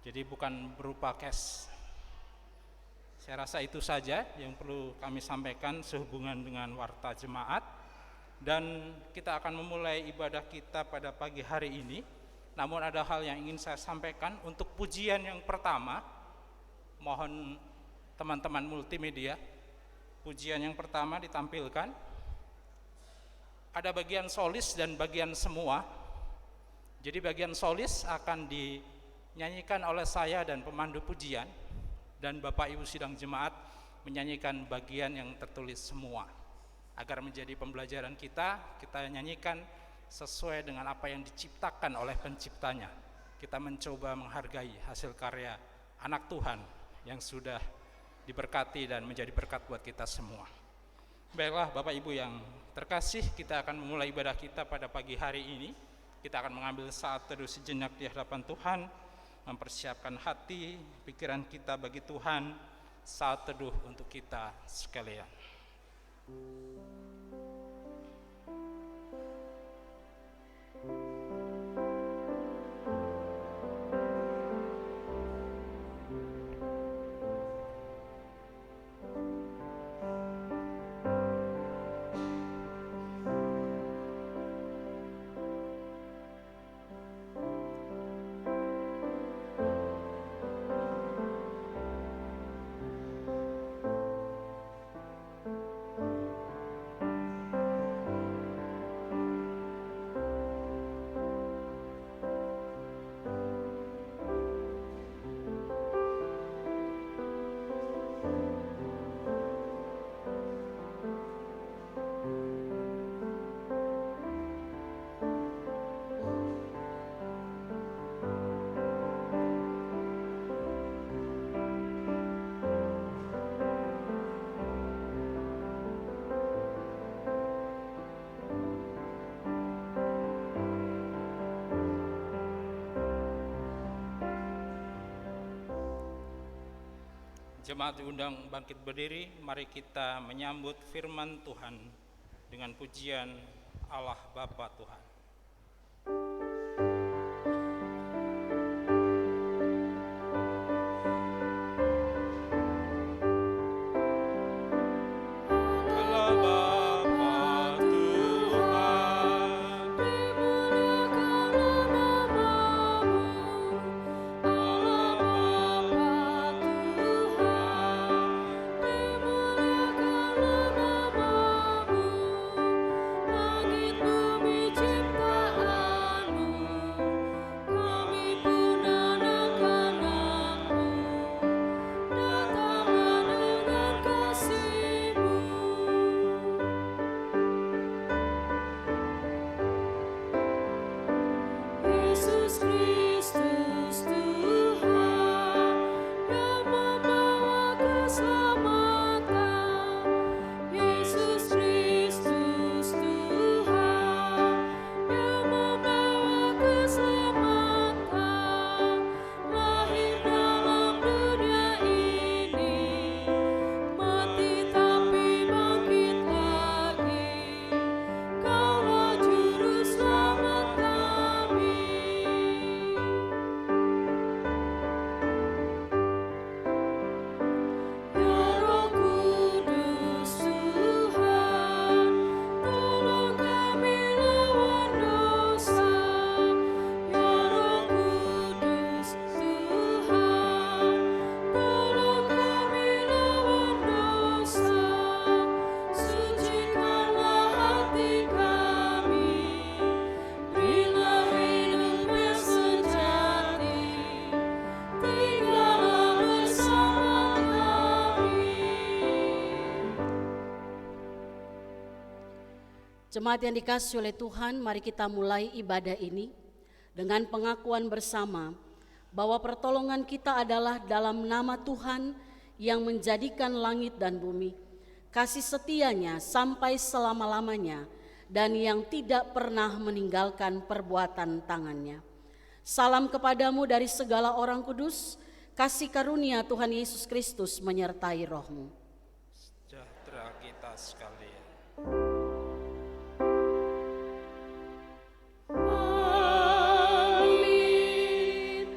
jadi bukan berupa cash. Saya rasa itu saja yang perlu kami sampaikan sehubungan dengan warta jemaat, dan kita akan memulai ibadah kita pada pagi hari ini. Namun ada hal yang ingin saya sampaikan. Untuk pujian yang pertama, mohon teman-teman multimedia, pujian yang pertama ditampilkan. Ada bagian solis dan bagian semua. Jadi bagian solis akan dinyanyikan oleh saya dan pemandu pujian, dan Bapak Ibu sidang jemaat menyanyikan bagian yang tertulis semua. Agar menjadi pembelajaran kita nyanyikan sesuai dengan apa yang diciptakan oleh penciptanya. Kita mencoba menghargai hasil karya anak Tuhan yang sudah diberkati dan menjadi berkat buat kita semua. Baiklah Bapak Ibu yang terkasih, kita akan memulai ibadah kita pada pagi hari ini. Kita akan mengambil saat teduh sejenak di hadapan Tuhan, mempersiapkan hati, pikiran kita bagi Tuhan, saat teduh untuk kita sekalian. Jemaat diundang bangkit berdiri. Mari kita menyambut firman Tuhan dengan pujian Allah Bapa Tuhan. Jemaat yang dikasihi oleh Tuhan, mari kita mulai ibadah ini dengan pengakuan bersama bahwa pertolongan kita adalah dalam nama Tuhan yang menjadikan langit dan bumi, kasih setianya sampai selama-lamanya, dan yang tidak pernah meninggalkan perbuatan tangannya. Salam kepadamu dari segala orang kudus, kasih karunia Tuhan Yesus Kristus menyertai rohmu. Sejahtera kita sekalian. Amin,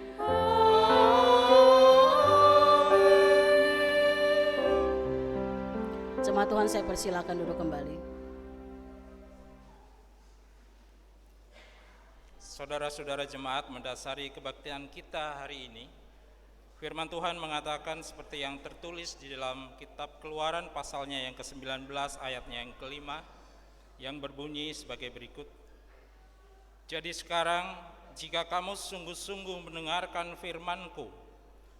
Jemaat Tuhan, saya persilakan duduk kembali. Saudara-saudara jemaat, mendasari kebaktian kita hari ini, firman Tuhan mengatakan seperti yang tertulis di dalam kitab Keluaran pasalnya yang ke-19 ayatnya yang ke-5 yang berbunyi sebagai berikut. Jadi sekarang jika kamu sungguh-sungguh mendengarkan firman-Ku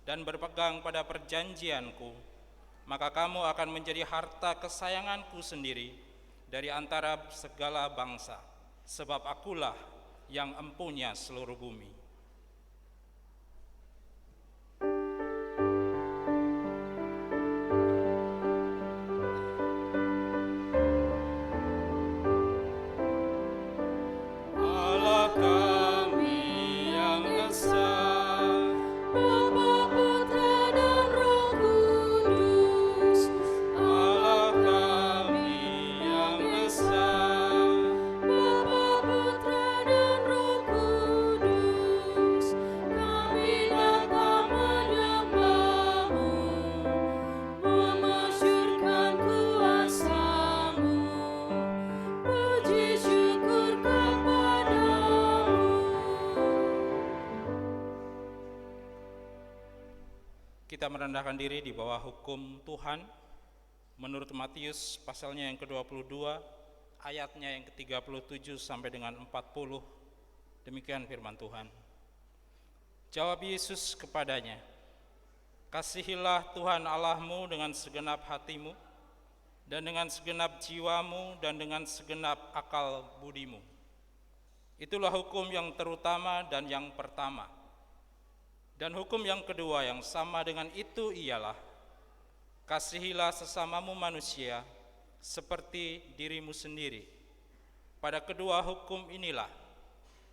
dan berpegang pada perjanjian-Ku, maka kamu akan menjadi harta kesayangan-Ku sendiri dari antara segala bangsa, sebab Akulah yang empunya seluruh bumi. Kita merendahkan diri di bawah hukum Tuhan menurut Matius pasalnya yang ke-22 ayatnya yang ke-37 sampai dengan 40. Demikian firman Tuhan. Jawab Yesus kepadanya, kasihilah Tuhan Allahmu dengan segenap hatimu dan dengan segenap jiwamu dan dengan segenap akal budimu. Itulah hukum yang terutama dan yang pertama. Dan hukum yang kedua yang sama dengan itu ialah, kasihilah sesamamu manusia seperti dirimu sendiri. Pada kedua hukum inilah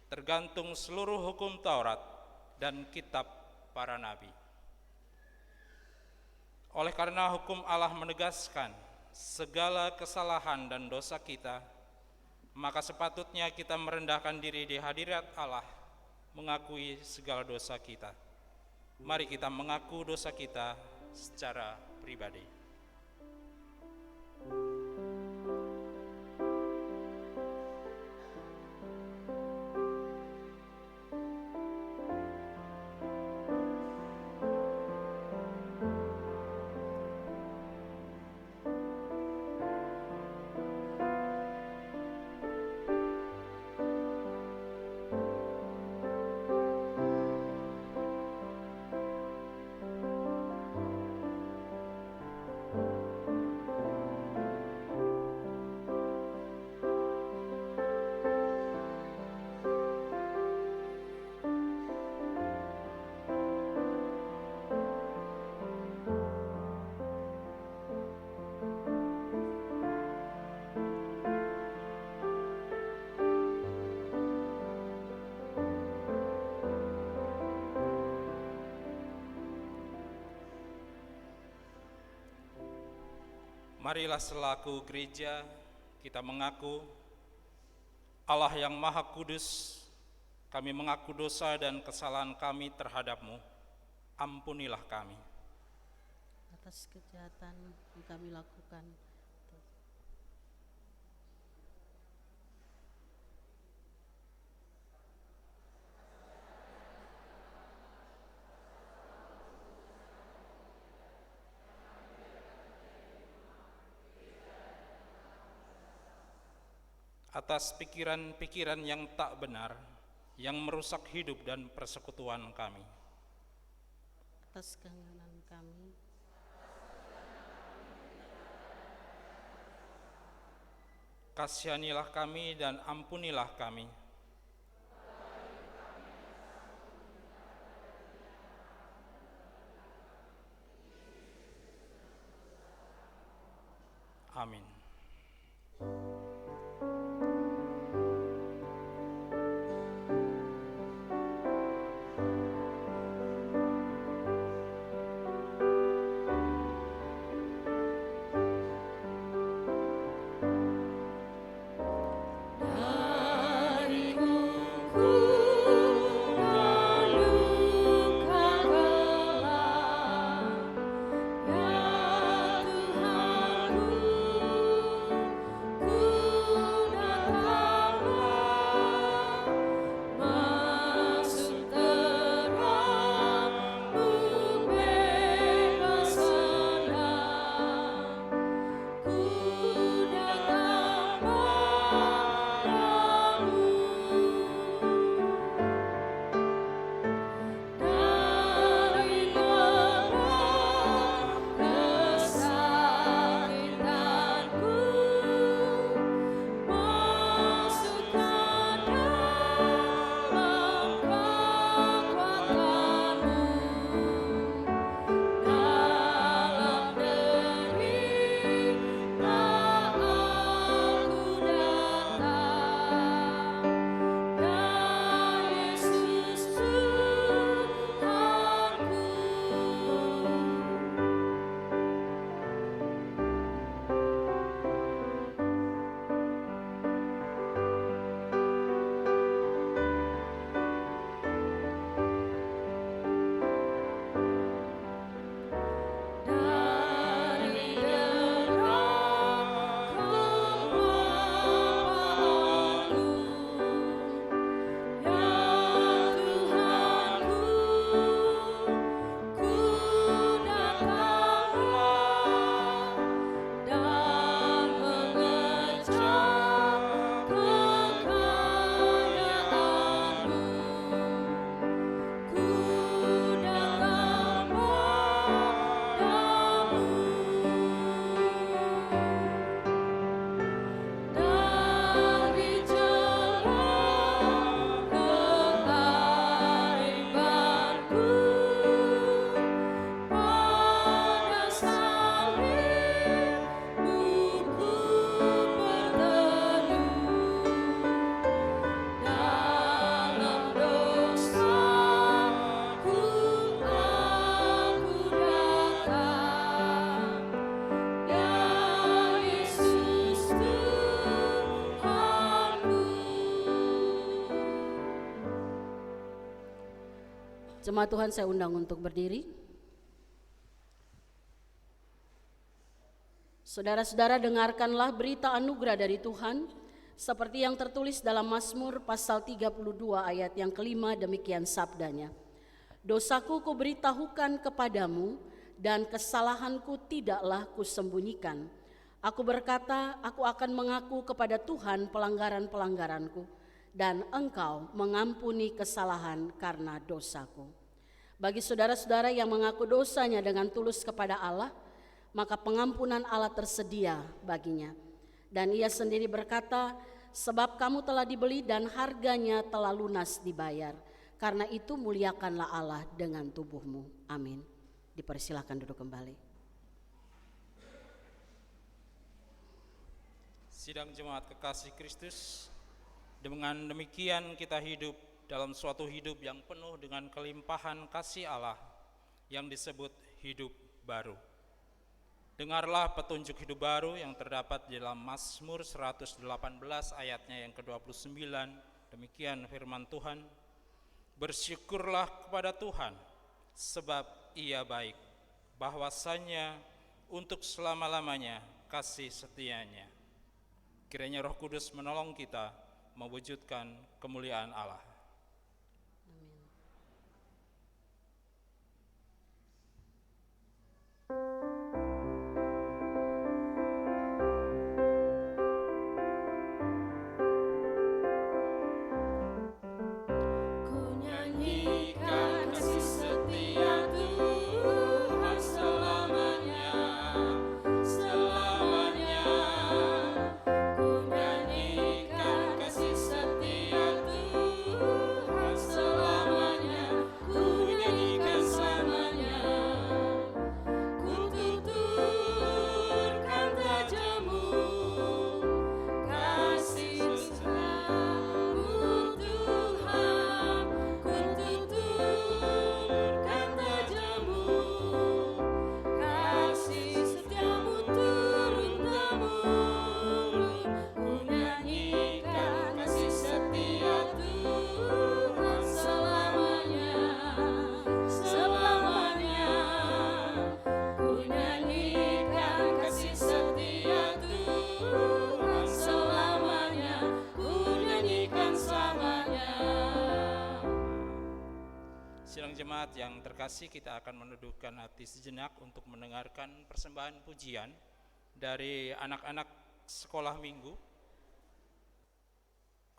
tergantung seluruh hukum Taurat dan kitab para nabi. Oleh karena hukum Allah menegaskan segala kesalahan dan dosa kita, maka sepatutnya kita merendahkan diri di hadirat Allah, mengakui segala dosa kita. Mari kita mengaku dosa kita secara pribadi. Marilah selaku gereja kita mengaku Allah yang Maha Kudus, kami mengaku dosa dan kesalahan kami terhadap-Mu, ampunilah kami. Atas kejahatan yang kami lakukan, atas pikiran-pikiran yang tak benar, yang merusak hidup dan persekutuan kami. atas keinginan kami, kasihanilah kami dan ampunilah kami. Amin. Ya Tuhan Jemaat Tuhan, saya undang untuk berdiri. Saudara-saudara, dengarkanlah berita anugerah dari Tuhan seperti yang tertulis dalam Mazmur pasal 32 ayat yang kelima, demikian sabdanya. Dosaku kuberitahukan kepadamu dan kesalahanku tidaklah kusembunyikan. Aku berkata, aku akan mengaku kepada Tuhan pelanggaran-pelanggaranku, dan Engkau mengampuni kesalahan karena dosaku. Bagi saudara-saudara yang mengaku dosanya dengan tulus kepada Allah, maka pengampunan Allah tersedia baginya. Dan Ia sendiri berkata, sebab kamu telah dibeli dan harganya telah lunas dibayar. Karena itu muliakanlah Allah dengan tubuhmu. Amin. Dipersilakan duduk kembali. Sidang jemaat kekasih Kristus, dengan demikian kita hidup dalam suatu hidup yang penuh dengan kelimpahan kasih Allah yang disebut hidup baru. Dengarlah petunjuk hidup baru yang terdapat di dalam Mazmur 118 ayatnya yang ke-29. Demikian firman Tuhan. Bersyukurlah kepada Tuhan sebab Ia baik, bahwasanya untuk selama-lamanya kasih setianya. Kiranya Roh Kudus menolong kita mewujudkan kemuliaan Allah. Jemaat yang terkasih, kita akan menundukkan hati sejenak untuk mendengarkan persembahan pujian dari anak-anak sekolah minggu.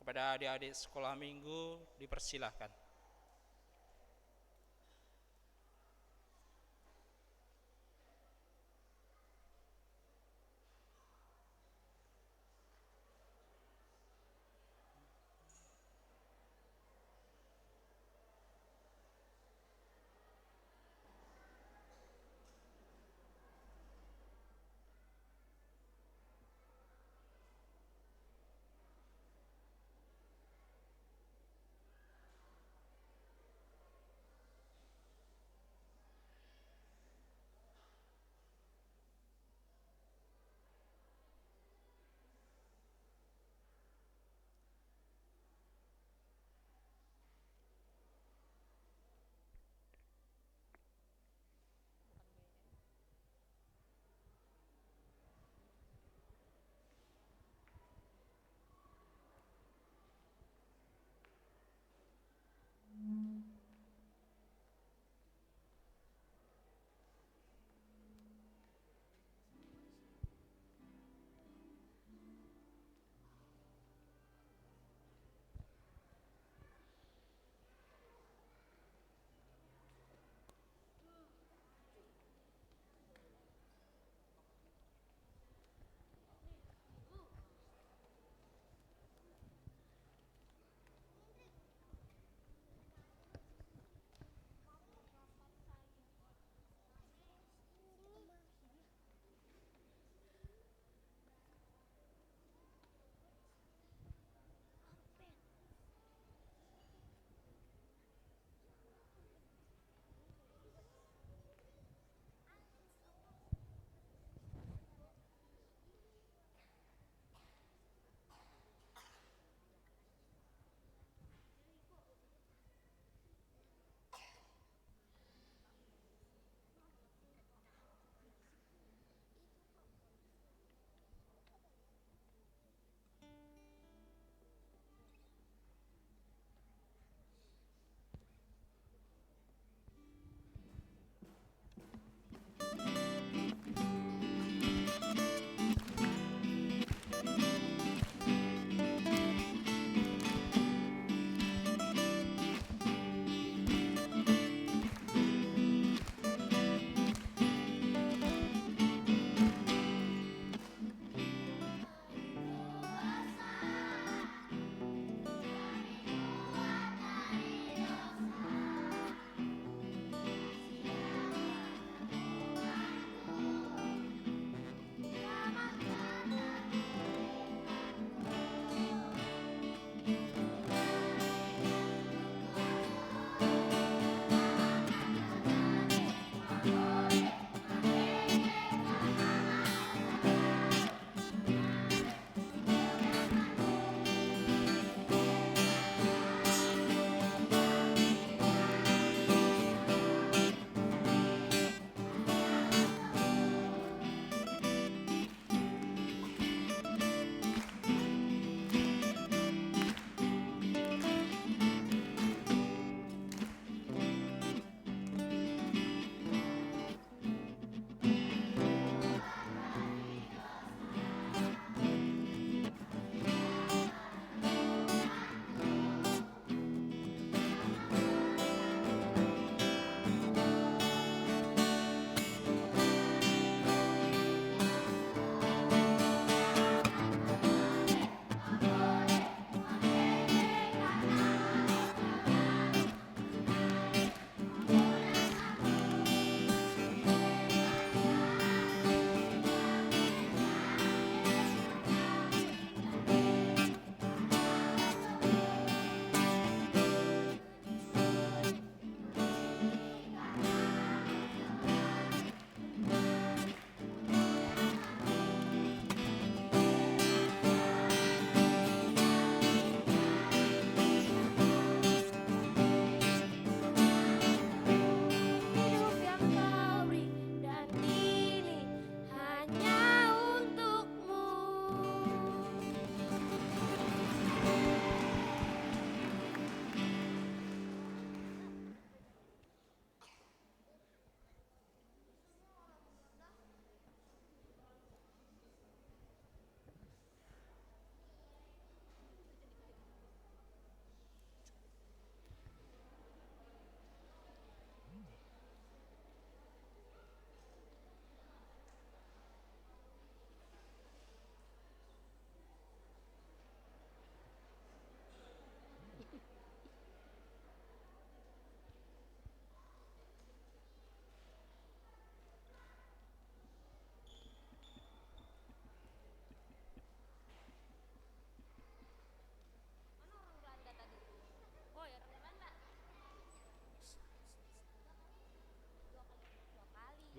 Kepada adik-adik sekolah minggu dipersilahkan.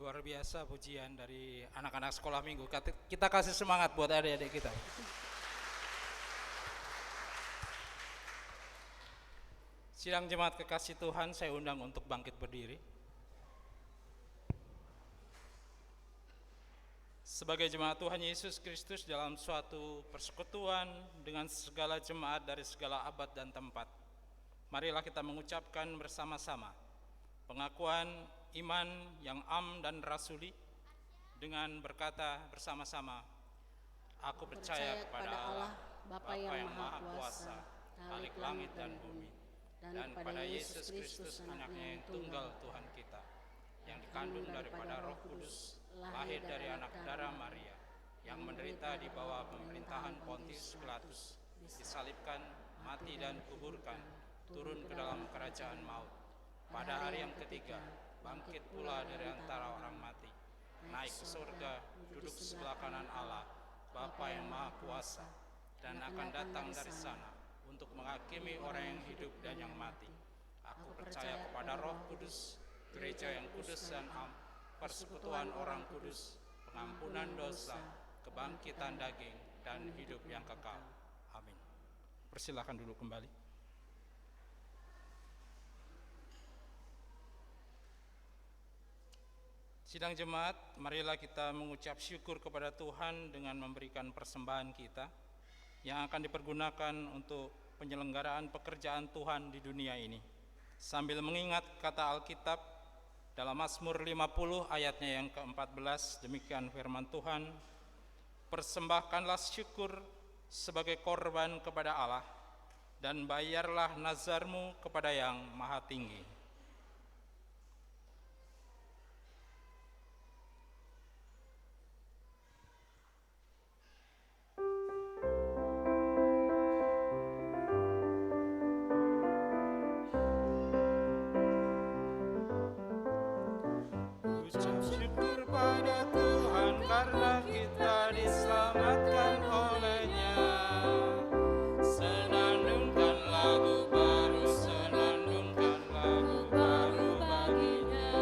Luar biasa pujian dari anak-anak sekolah minggu. Kita kasih semangat buat adik-adik kita. Sidang jemaat kekasih Tuhan, saya undang untuk bangkit berdiri. Sebagai jemaat Tuhan Yesus Kristus dalam suatu persekutuan dengan segala jemaat dari segala abad dan tempat, marilah kita mengucapkan bersama-sama pengakuan iman yang dan rasuli dengan berkata bersama-sama, aku percaya kepada Allah, Bapa yang Maha Kuasa, Khalik langit dan bumi, dan kepada Yesus Kristus anaknya yang tunggal Tuhan kita, yang dikandung daripada Roh Kudus, lahir dari anak darah Maria, yang menderita di bawah pemerintahan Pontius Pilatus, disalibkan, mati dan kuburkan, turun ke dalam kerajaan maut. Pada hari yang ketiga, bangkit pula dari antara orang mati, naik ke surga, duduk sebelah kanan Allah, Bapa yang Maha Kuasa, dan akan datang dari sana untuk menghakimi orang yang hidup dan yang mati. Aku percaya kepada Roh Kudus, gereja yang kudus dan am, persekutuan orang kudus, pengampunan dosa, kebangkitan daging, dan hidup yang kekal. Amin. Persilakan dulu kembali. Sidang jemaat, marilah kita mengucap syukur kepada Tuhan dengan memberikan persembahan kita yang akan dipergunakan untuk penyelenggaraan pekerjaan Tuhan di dunia ini. Sambil mengingat kata Alkitab dalam Mazmur 50 ayatnya yang ke-14, demikian firman Tuhan, persembahkanlah syukur sebagai korban kepada Allah dan bayarlah nazarmu kepada yang Maha Tinggi. Karena kita diselamatkan olehnya, senandungkan lagu baru, senandungkan lagu baru baginya.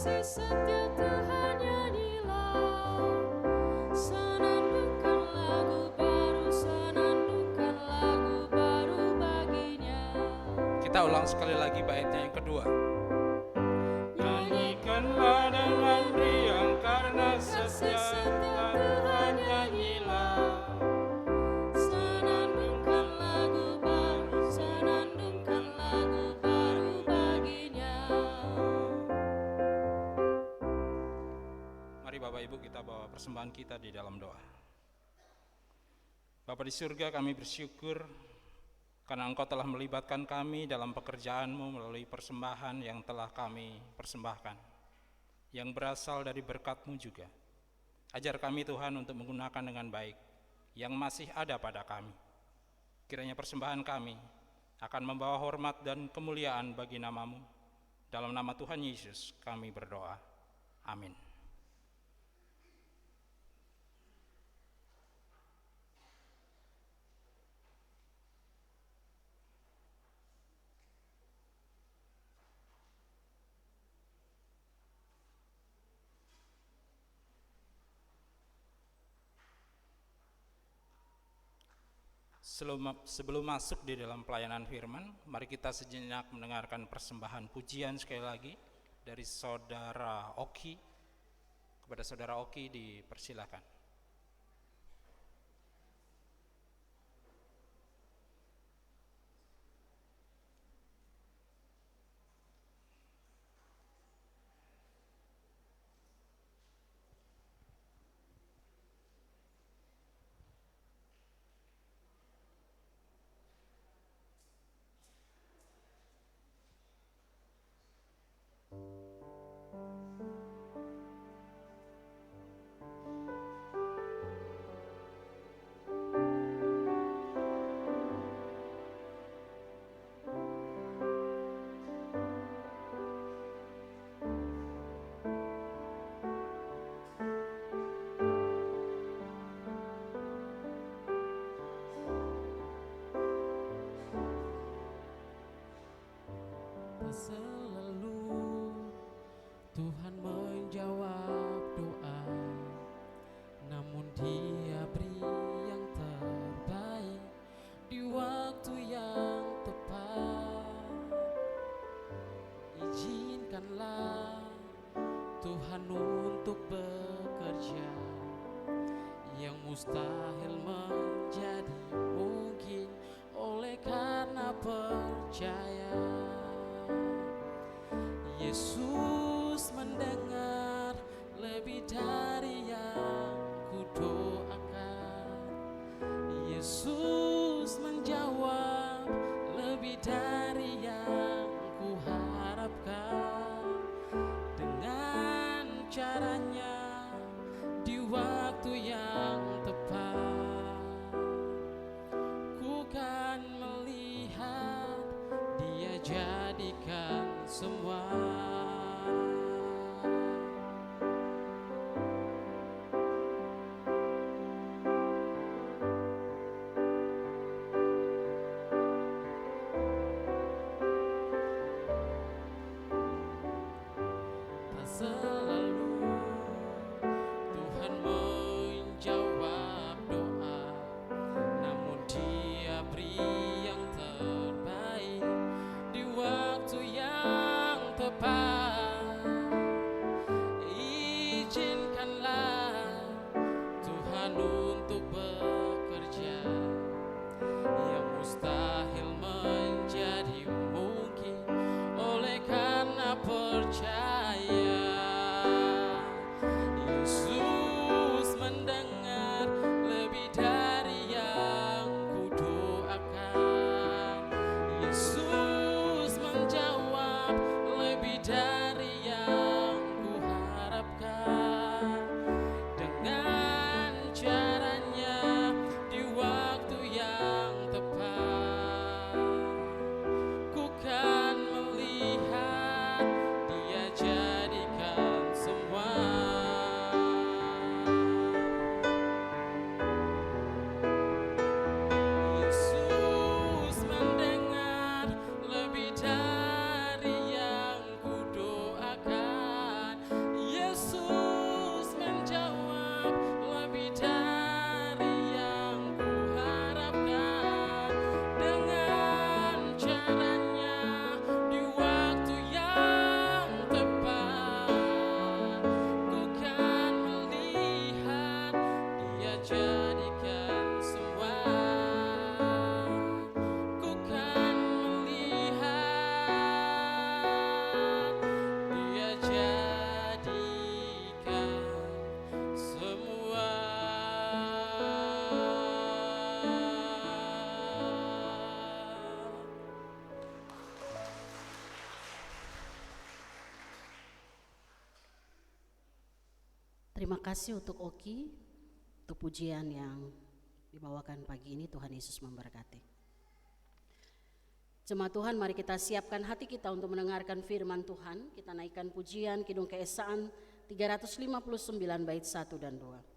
kasih setia Tuhan nyanyilah. Senandungkan lagu baru, senandungkan lagu baru baginya. Kita ulang sekali lagi baitnya yang kedua. Nyanyikanlah dengan riang karena setia Tuhan nyanyilah. Senandungkan lagu baru, senandungkan lagu baru baginya. Mari Bapak Ibu kita bawa persembahan kita di dalam doa. Bapa di surga, kami bersyukur karena Engkau telah melibatkan kami dalam pekerjaan-Mu melalui persembahan yang telah kami persembahkan, yang berasal dari berkat-Mu juga. Ajar kami Tuhan untuk menggunakan dengan baik yang masih ada pada kami. Kiranya persembahan kami akan membawa hormat dan kemuliaan bagi nama-Mu. Dalam nama Tuhan Yesus kami berdoa. Amin. Sebelum masuk di dalam pelayanan firman, mari kita sejenak mendengarkan persembahan pujian sekali lagi dari Saudara Oki. Kepada Saudara Oki dipersilakan. Selalu Tuhan menjawab doa, namun Dia beri yang terbaik di waktu yang tepat. Izinkanlah Tuhan untuk bekerja, yang mustahil menjadi mungkin oleh karena percaya. Yesus mendengar lebih dari yang kudoakan. Yesus menjawab lebih dari yang kuharapkan. Dengan caranya di waktu yang tepat, ku kan melihat Dia jadikan semua. Tak selalu Tuhan menjawab doa, namun Dia beri yang terbaik di waktu yang tepat. Terima kasih untuk Oki, untuk pujian yang dibawakan pagi ini. Tuhan Yesus memberkati. Jemaat Tuhan, mari kita siapkan hati kita untuk mendengarkan firman Tuhan. Kita naikkan pujian Kidung Keesaan 359 bait 1 dan 2.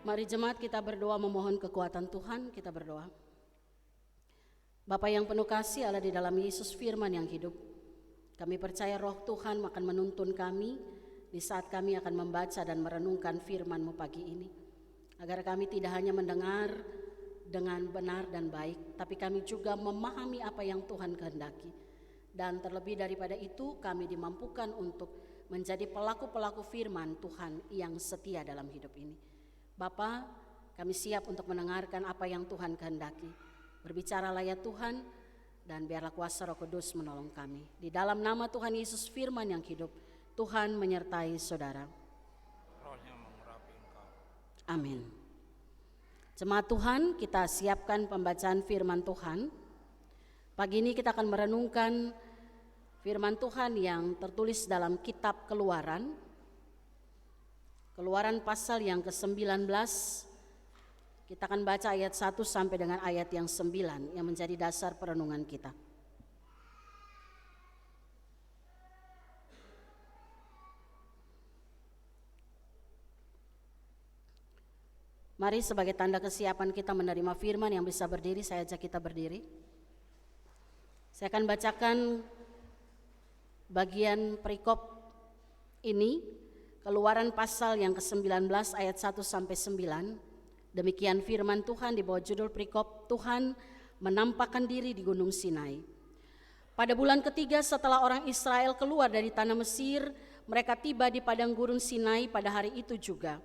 Mari jemaat kita berdoa memohon kekuatan Tuhan, kita berdoa. Bapa yang penuh kasih Allah di dalam Yesus firman yang hidup, kami percaya roh Tuhan akan menuntun kami di saat kami akan membaca dan merenungkan firman-Mu pagi ini. Agar kami tidak hanya mendengar dengan benar dan baik, tapi kami juga memahami apa yang Tuhan kehendaki. Dan terlebih daripada itu kami dimampukan untuk menjadi pelaku-pelaku firman Tuhan yang setia dalam hidup ini. Bapa, kami siap untuk mendengarkan apa yang Tuhan kehendaki. Berbicaralah ya Tuhan, dan biarlah kuasa Roh Kudus menolong kami. Di dalam nama Tuhan Yesus firman yang hidup, Tuhan menyertai saudara. Rohnya mengurapi engkau. Amin. Jemaat Tuhan, kita siapkan pembacaan firman Tuhan. Pagi ini kita akan merenungkan firman Tuhan yang tertulis dalam kitab Keluaran. Keluaran pasal yang ke-19, kita akan baca ayat 1 sampai dengan ayat yang 9 yang menjadi dasar perenungan kita. Mari sebagai tanda kesiapan kita menerima firman yang bisa berdiri, saya ajak kita berdiri. Saya akan bacakan bagian perikop ini. Keluaran pasal yang ke-19 ayat 1 sampai 9. Demikian firman Tuhan di bawah judul perikop Tuhan menampakkan diri di Gunung Sinai. Pada bulan ketiga setelah orang Israel keluar dari tanah Mesir, mereka tiba di padang gurun Sinai pada hari itu juga.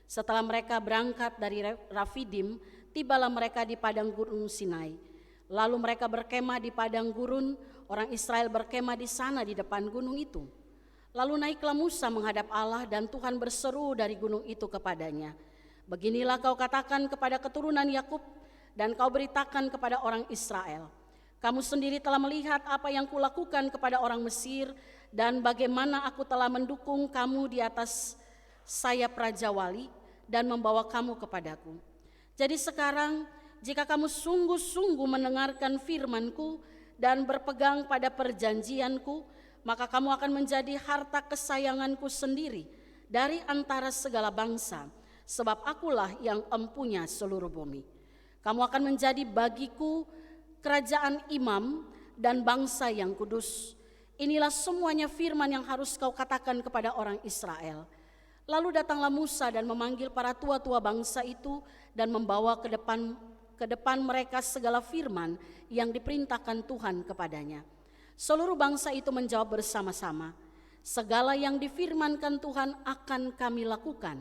Setelah mereka berangkat dari Rafidim, tibalah mereka di padang gurun Sinai. Lalu mereka berkemah di padang gurun, orang Israel berkemah di sana di depan gunung itu. Lalu naiklah Musa menghadap Allah dan Tuhan berseru dari gunung itu kepadanya. Beginilah kau katakan kepada keturunan Yakub dan kau beritakan kepada orang Israel. Kamu sendiri telah melihat apa yang kulakukan kepada orang Mesir dan bagaimana aku telah mendukung kamu di atas sayap Raja Wali dan membawa kamu kepadaku. Jadi sekarang jika kamu sungguh-sungguh mendengarkan firman-Ku dan berpegang pada perjanjian-Ku, maka kamu akan menjadi harta kesayangan-Ku sendiri dari antara segala bangsa, sebab Akulah yang empunya seluruh bumi. Kamu akan menjadi bagiku kerajaan imam dan bangsa yang kudus. Inilah semuanya firman yang harus kau katakan kepada orang Israel. Lalu datanglah Musa dan memanggil para tua-tua bangsa itu dan membawa ke depan mereka segala firman yang diperintahkan Tuhan kepadanya. Seluruh bangsa itu menjawab bersama-sama, segala yang difirmankan Tuhan akan kami lakukan.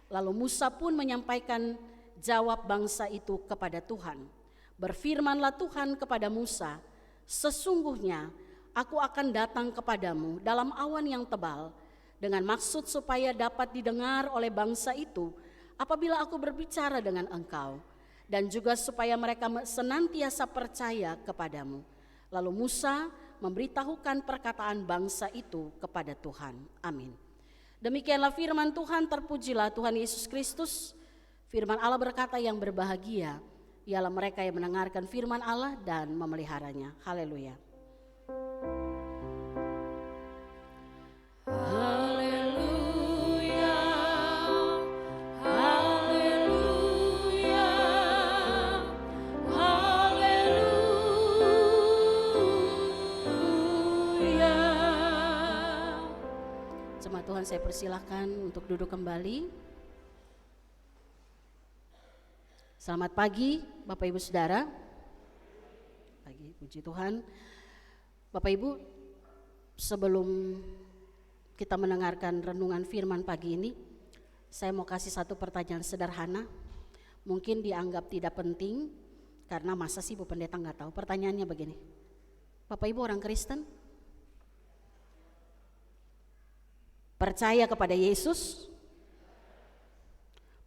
Lalu Musa pun menyampaikan jawab bangsa itu kepada Tuhan. Berfirmanlah Tuhan kepada Musa, sesungguhnya aku akan datang kepadamu dalam awan yang tebal, dengan maksud supaya dapat didengar oleh bangsa itu apabila aku berbicara dengan engkau, dan juga supaya mereka senantiasa percaya kepadamu. Lalu Musa memberitahukan perkataan bangsa itu kepada Tuhan. Amin. Demikianlah firman Tuhan, terpujilah Tuhan Yesus Kristus. Firman Allah berkata, yang berbahagia ialah mereka yang mendengarkan firman Allah dan memeliharanya. Haleluya. Haleluya, haleluya, haleluya. Jemaat Tuhan, saya persilahkan untuk duduk kembali. Selamat pagi Bapak Ibu Saudara. Pagi, puji Tuhan. Bapak Ibu, sebelum kita mendengarkan renungan firman pagi ini, saya mau kasih satu pertanyaan sederhana. Mungkin dianggap tidak penting, karena masa sih Bu Pendeta nggak tahu. Pertanyaannya begini, Bapak Ibu orang Kristen? Percaya kepada Yesus?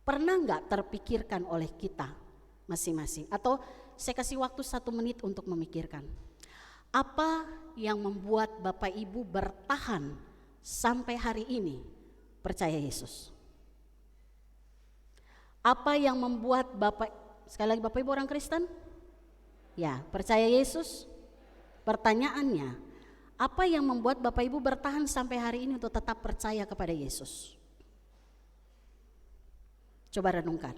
Pernah nggak terpikirkan oleh kita masing-masing? Atau saya kasih waktu 1 menit untuk memikirkan. Apa yang membuat Bapak Ibu bertahan sampai hari ini percaya Yesus? Apa yang membuat sekali lagi Bapak Ibu orang Kristen? Ya, percaya Yesus? Pertanyaannya, apa yang membuat Bapak Ibu bertahan sampai hari ini untuk tetap percaya kepada Yesus? Coba renungkan.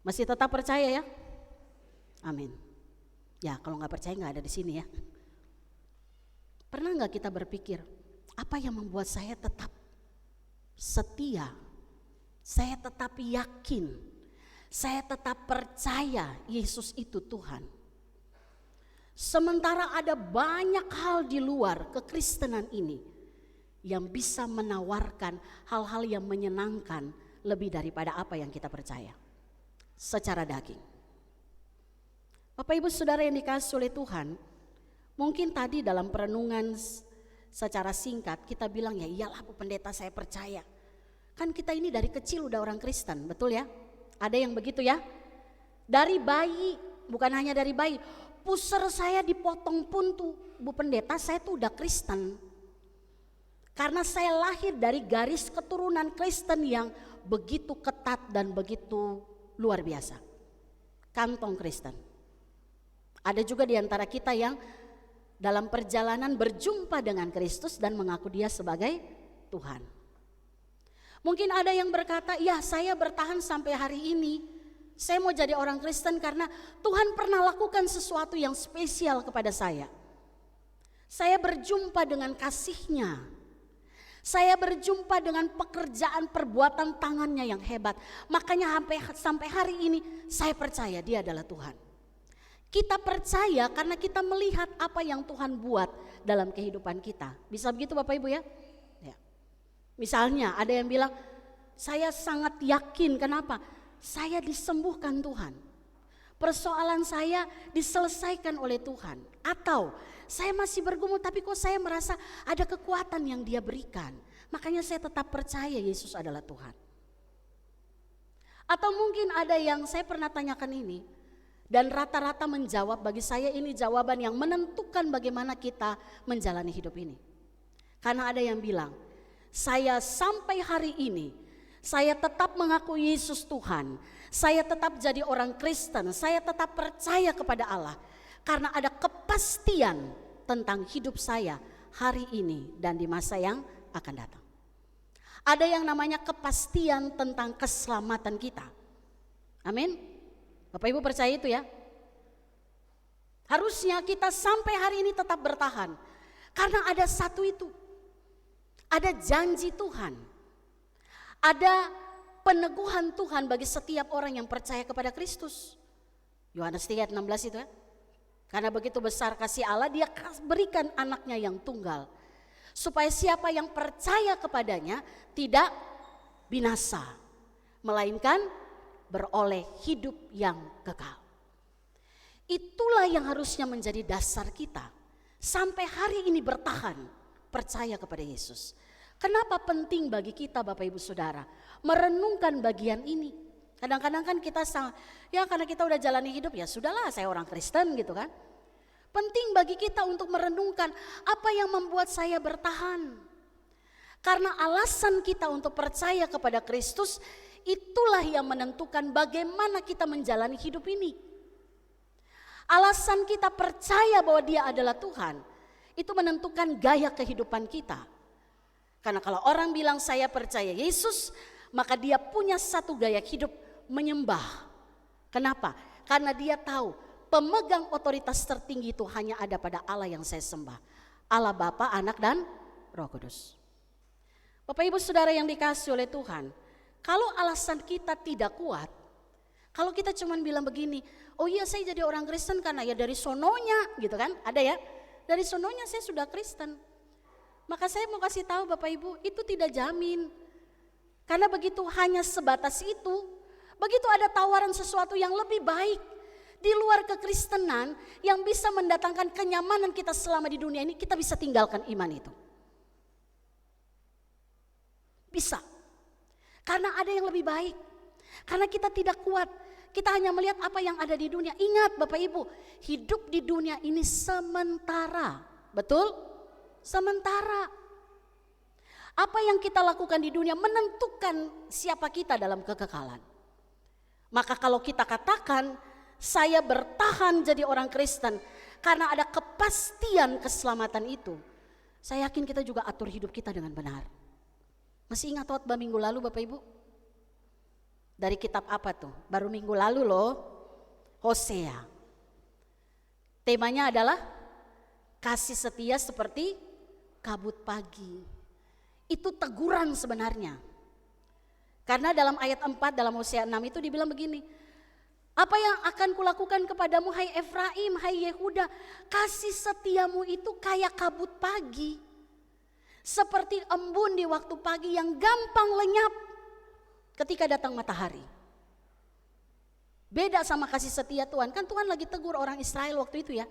Masih tetap percaya ya? Amin. Ya, kalau nggak percaya nggak ada di sini ya. Pernah nggak kita berpikir, apa yang membuat saya tetap setia, saya tetap yakin, saya tetap percaya Yesus itu Tuhan? Sementara ada banyak hal di luar kekristenan ini yang bisa menawarkan hal-hal yang menyenangkan lebih daripada apa yang kita percaya secara daging. Bapak Ibu Saudara yang dikasihi oleh Tuhan, mungkin tadi dalam perenungan secara singkat kita bilang, ya iyalah Bu Pendeta saya percaya. Kan kita ini dari kecil udah orang Kristen, betul ya? Ada yang begitu ya? Dari bayi, bukan hanya dari bayi, pusar saya dipotong pun tuh Bu Pendeta saya tuh udah Kristen. Karena saya lahir dari garis keturunan Kristen yang begitu ketat dan begitu luar biasa. Kantong Kristen. Ada juga di antara kita yang dalam perjalanan berjumpa dengan Kristus dan mengaku Dia sebagai Tuhan. Mungkin ada yang berkata, ya saya bertahan sampai hari ini. Saya mau jadi orang Kristen karena Tuhan pernah lakukan sesuatu yang spesial kepada saya. Saya berjumpa dengan kasih-Nya. Saya berjumpa dengan pekerjaan perbuatan tangannya yang hebat. Makanya sampai hari ini saya percaya Dia adalah Tuhan. Kita percaya karena kita melihat apa yang Tuhan buat dalam kehidupan kita. Bisa begitu Bapak Ibu ya? Ya. Misalnya ada yang bilang, saya sangat yakin, kenapa? Saya disembuhkan Tuhan. Persoalan saya diselesaikan oleh Tuhan. Atau saya masih bergumul tapi kok saya merasa ada kekuatan yang Dia berikan. Makanya saya tetap percaya Yesus adalah Tuhan. Atau mungkin ada yang saya pernah tanyakan ini, dan rata-rata menjawab, bagi saya ini jawaban yang menentukan bagaimana kita menjalani hidup ini. Karena ada yang bilang, saya sampai hari ini, saya tetap mengakui Yesus Tuhan, saya tetap jadi orang Kristen, saya tetap percaya kepada Allah. Karena ada kepastian tentang hidup saya hari ini dan di masa yang akan datang. Ada yang namanya kepastian tentang keselamatan kita. Amin. Bapak Ibu percaya itu ya? Harusnya kita sampai hari ini tetap bertahan. Karena ada satu itu. Ada janji Tuhan. Ada peneguhan Tuhan bagi setiap orang yang percaya kepada Kristus. Yohanes 3 ayat 16 itu ya. Karena begitu besar kasih Allah, dia berikan anaknya yang tunggal. Supaya siapa yang percaya kepadanya tidak binasa. Melainkan beroleh hidup yang kekal. Itulah yang harusnya menjadi dasar kita. Sampai hari ini bertahan percaya kepada Yesus. Kenapa penting bagi kita Bapak Ibu Saudara merenungkan bagian ini? Kadang-kadang kan kita ya karena kita udah jalani hidup ya sudahlah saya orang Kristen gitu kan. Penting bagi kita untuk merenungkan apa yang membuat saya bertahan. Karena alasan kita untuk percaya kepada Kristus itulah yang menentukan bagaimana kita menjalani hidup ini. Alasan kita percaya bahwa Dia adalah Tuhan itu menentukan gaya kehidupan kita. Karena kalau orang bilang saya percaya Yesus, maka dia punya satu gaya hidup menyembah. Kenapa? Karena dia tahu pemegang otoritas tertinggi itu hanya ada pada Allah yang saya sembah. Allah Bapa, Anak dan Roh Kudus. Bapak Ibu Saudara yang dikasihi oleh Tuhan, kalau alasan kita tidak kuat, kalau kita cuma bilang begini, oh iya saya jadi orang Kristen karena ya dari sononya gitu kan, ada ya, dari sononya saya sudah Kristen. Maka saya mau kasih tahu Bapak Ibu, itu tidak jamin. Karena begitu hanya sebatas itu, begitu ada tawaran sesuatu yang lebih baik di luar kekristenan yang bisa mendatangkan kenyamanan kita selama di dunia ini, kita bisa tinggalkan iman itu. Bisa. Karena ada yang lebih baik. Karena kita tidak kuat. Kita hanya melihat apa yang ada di dunia. Ingat Bapak Ibu, hidup di dunia ini sementara. Betul? Sementara. Apa yang kita lakukan di dunia menentukan siapa kita dalam kekekalan. Maka kalau kita katakan saya bertahan jadi orang Kristen karena ada kepastian keselamatan itu, saya yakin kita juga atur hidup kita dengan benar. Masih ingat khotbah minggu lalu Bapak Ibu? Dari kitab apa tuh? Baru minggu lalu loh, Hosea. Temanya adalah kasih setia seperti kabut pagi. Itu teguran sebenarnya. Karena dalam ayat 4 dalam Hosea 6 itu dibilang begini. Apa yang akan kulakukan kepadamu hai Efraim, hai Yehuda, kasih setiamu itu kayak kabut pagi. Seperti embun di waktu pagi yang gampang lenyap ketika datang matahari. Beda sama kasih setia Tuhan. Kan Tuhan lagi tegur orang Israel waktu itu ya.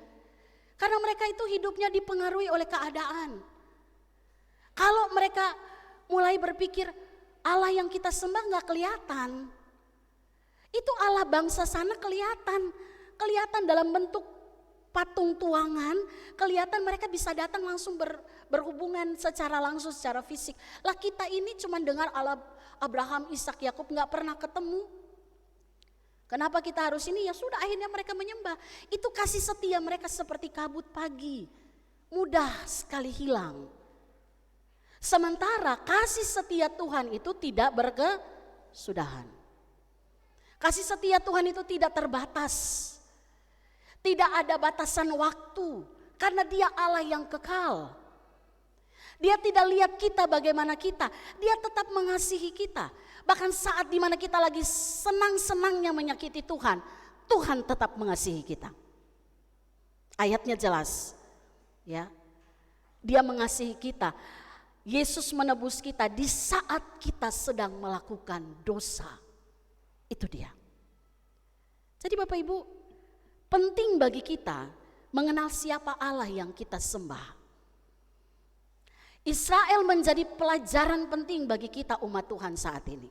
Karena mereka itu hidupnya dipengaruhi oleh keadaan. Kalau mereka mulai berpikir Allah yang kita sembah gak kelihatan. Itu Allah bangsa sana kelihatan. Kelihatan dalam bentuk patung tuangan. Kelihatan mereka bisa datang langsung berhubungan secara langsung, secara fisik. Lah kita ini cuma dengar Allah Abraham, Ishak, Yakub gak pernah ketemu. Kenapa kita harus ini? Ya sudah akhirnya mereka menyembah. Itu kasih setia mereka seperti kabut pagi. Mudah sekali hilang. Sementara kasih setia Tuhan itu tidak berkesudahan. Kasih setia Tuhan itu tidak terbatas. Tidak ada batasan waktu. Karena Dia Allah yang kekal. Dia tidak lihat kita bagaimana kita. Dia tetap mengasihi kita. Bahkan saat dimana kita lagi senang-senangnya menyakiti Tuhan, Tuhan tetap mengasihi kita. Ayatnya jelas. Ya. Dia mengasihi kita. Yesus menebus kita di saat kita sedang melakukan dosa. Itu dia. Jadi Bapak Ibu, penting bagi kita mengenal siapa Allah yang kita sembah. Israel menjadi pelajaran penting bagi kita umat Tuhan saat ini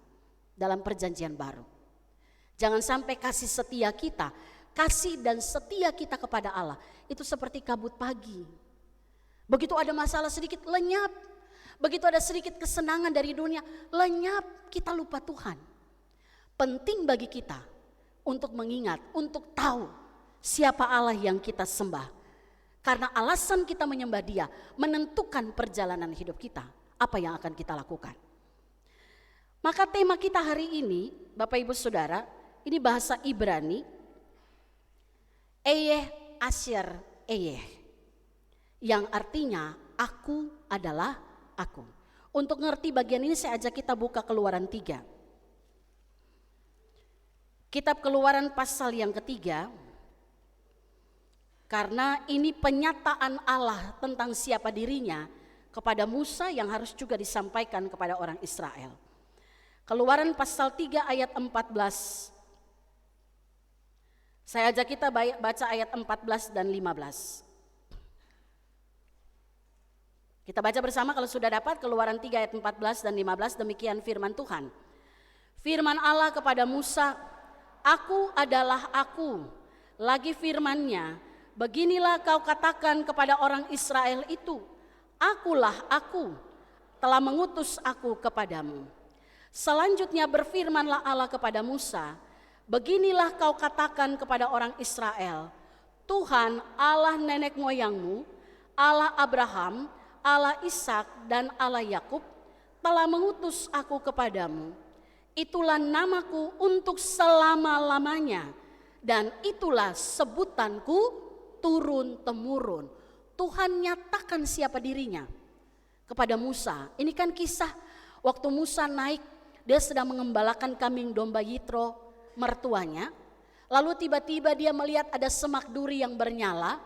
dalam perjanjian baru. Jangan sampai kasih setia kita, kasih dan setia kita kepada Allah itu seperti kabut pagi. Begitu ada masalah sedikit lenyap. Begitu ada sedikit kesenangan dari dunia, lenyap, kita lupa Tuhan. Penting bagi kita untuk mengingat, untuk tahu siapa Allah yang kita sembah. Karena alasan kita menyembah Dia menentukan perjalanan hidup kita, apa yang akan kita lakukan. Maka tema kita hari ini, Bapak Ibu Saudara, ini bahasa Ibrani, Eyeh Asher Eyeh, yang artinya aku adalah aku. Untuk ngerti bagian ini saya ajak kita buka Keluaran 3. Kitab Keluaran pasal yang ketiga, karena ini penyataan Allah tentang siapa dirinya kepada Musa yang harus juga disampaikan kepada orang Israel. Keluaran pasal 3 ayat 14. Saya ajak kita baca ayat 14 dan 15. Kita baca bersama kalau sudah dapat. Keluaran 3 ayat 14 dan 15, demikian firman Tuhan. Firman Allah kepada Musa, aku adalah aku. Lagi firman-Nya, beginilah kau katakan kepada orang Israel itu, akulah aku, telah mengutus aku kepadamu. Selanjutnya berfirmanlah Allah kepada Musa, beginilah kau katakan kepada orang Israel, Tuhan Allah nenek moyangmu, Allah Abraham, Allah Ishak dan Allah Yakub telah mengutus aku kepadamu. Itulah namaku untuk selama-lamanya dan itulah sebutanku turun-temurun. Tuhan nyatakan siapa dirinya kepada Musa. Ini kan kisah waktu Musa naik, dia sedang mengembalakan kambing domba Yitro mertuanya. Lalu tiba-tiba dia melihat ada semak duri yang bernyala.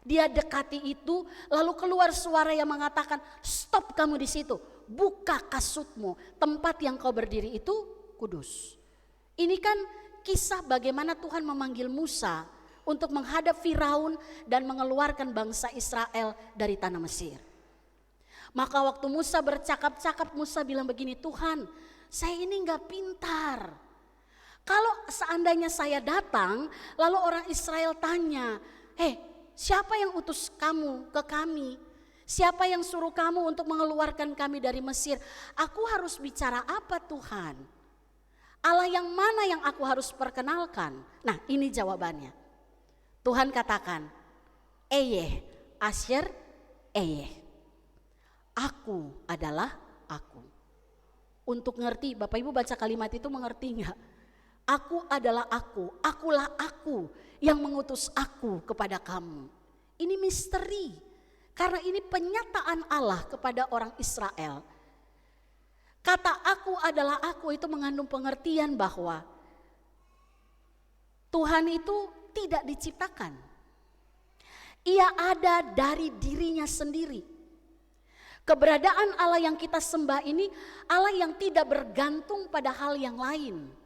Dia dekati itu, lalu keluar suara yang mengatakan, stop kamu di situ, buka kasutmu, tempat yang kau berdiri itu kudus. Ini kan kisah bagaimana Tuhan memanggil Musa untuk menghadap Firaun dan mengeluarkan bangsa Israel dari tanah Mesir. Maka waktu Musa bercakap-cakap, Musa bilang begini, Tuhan, saya ini gak pintar. Kalau seandainya saya datang, lalu orang Israel tanya, siapa yang utus kamu ke kami? Siapa yang suruh kamu untuk mengeluarkan kami dari Mesir? Aku harus bicara apa Tuhan? Allah yang mana yang aku harus perkenalkan? Nah, ini jawabannya. Tuhan katakan, Eyeh Asher Eyeh. Aku adalah aku. Untuk ngerti, Bapak Ibu baca kalimat itu mengerti enggak? Aku adalah aku, akulah aku yang mengutus aku kepada kamu. Ini misteri, karena ini penyataan Allah kepada orang Israel. Kata aku adalah aku itu mengandung pengertian bahwa Tuhan itu tidak diciptakan. Ia ada dari dirinya sendiri. Keberadaan Allah yang kita sembah ini Allah yang tidak bergantung pada hal yang lain.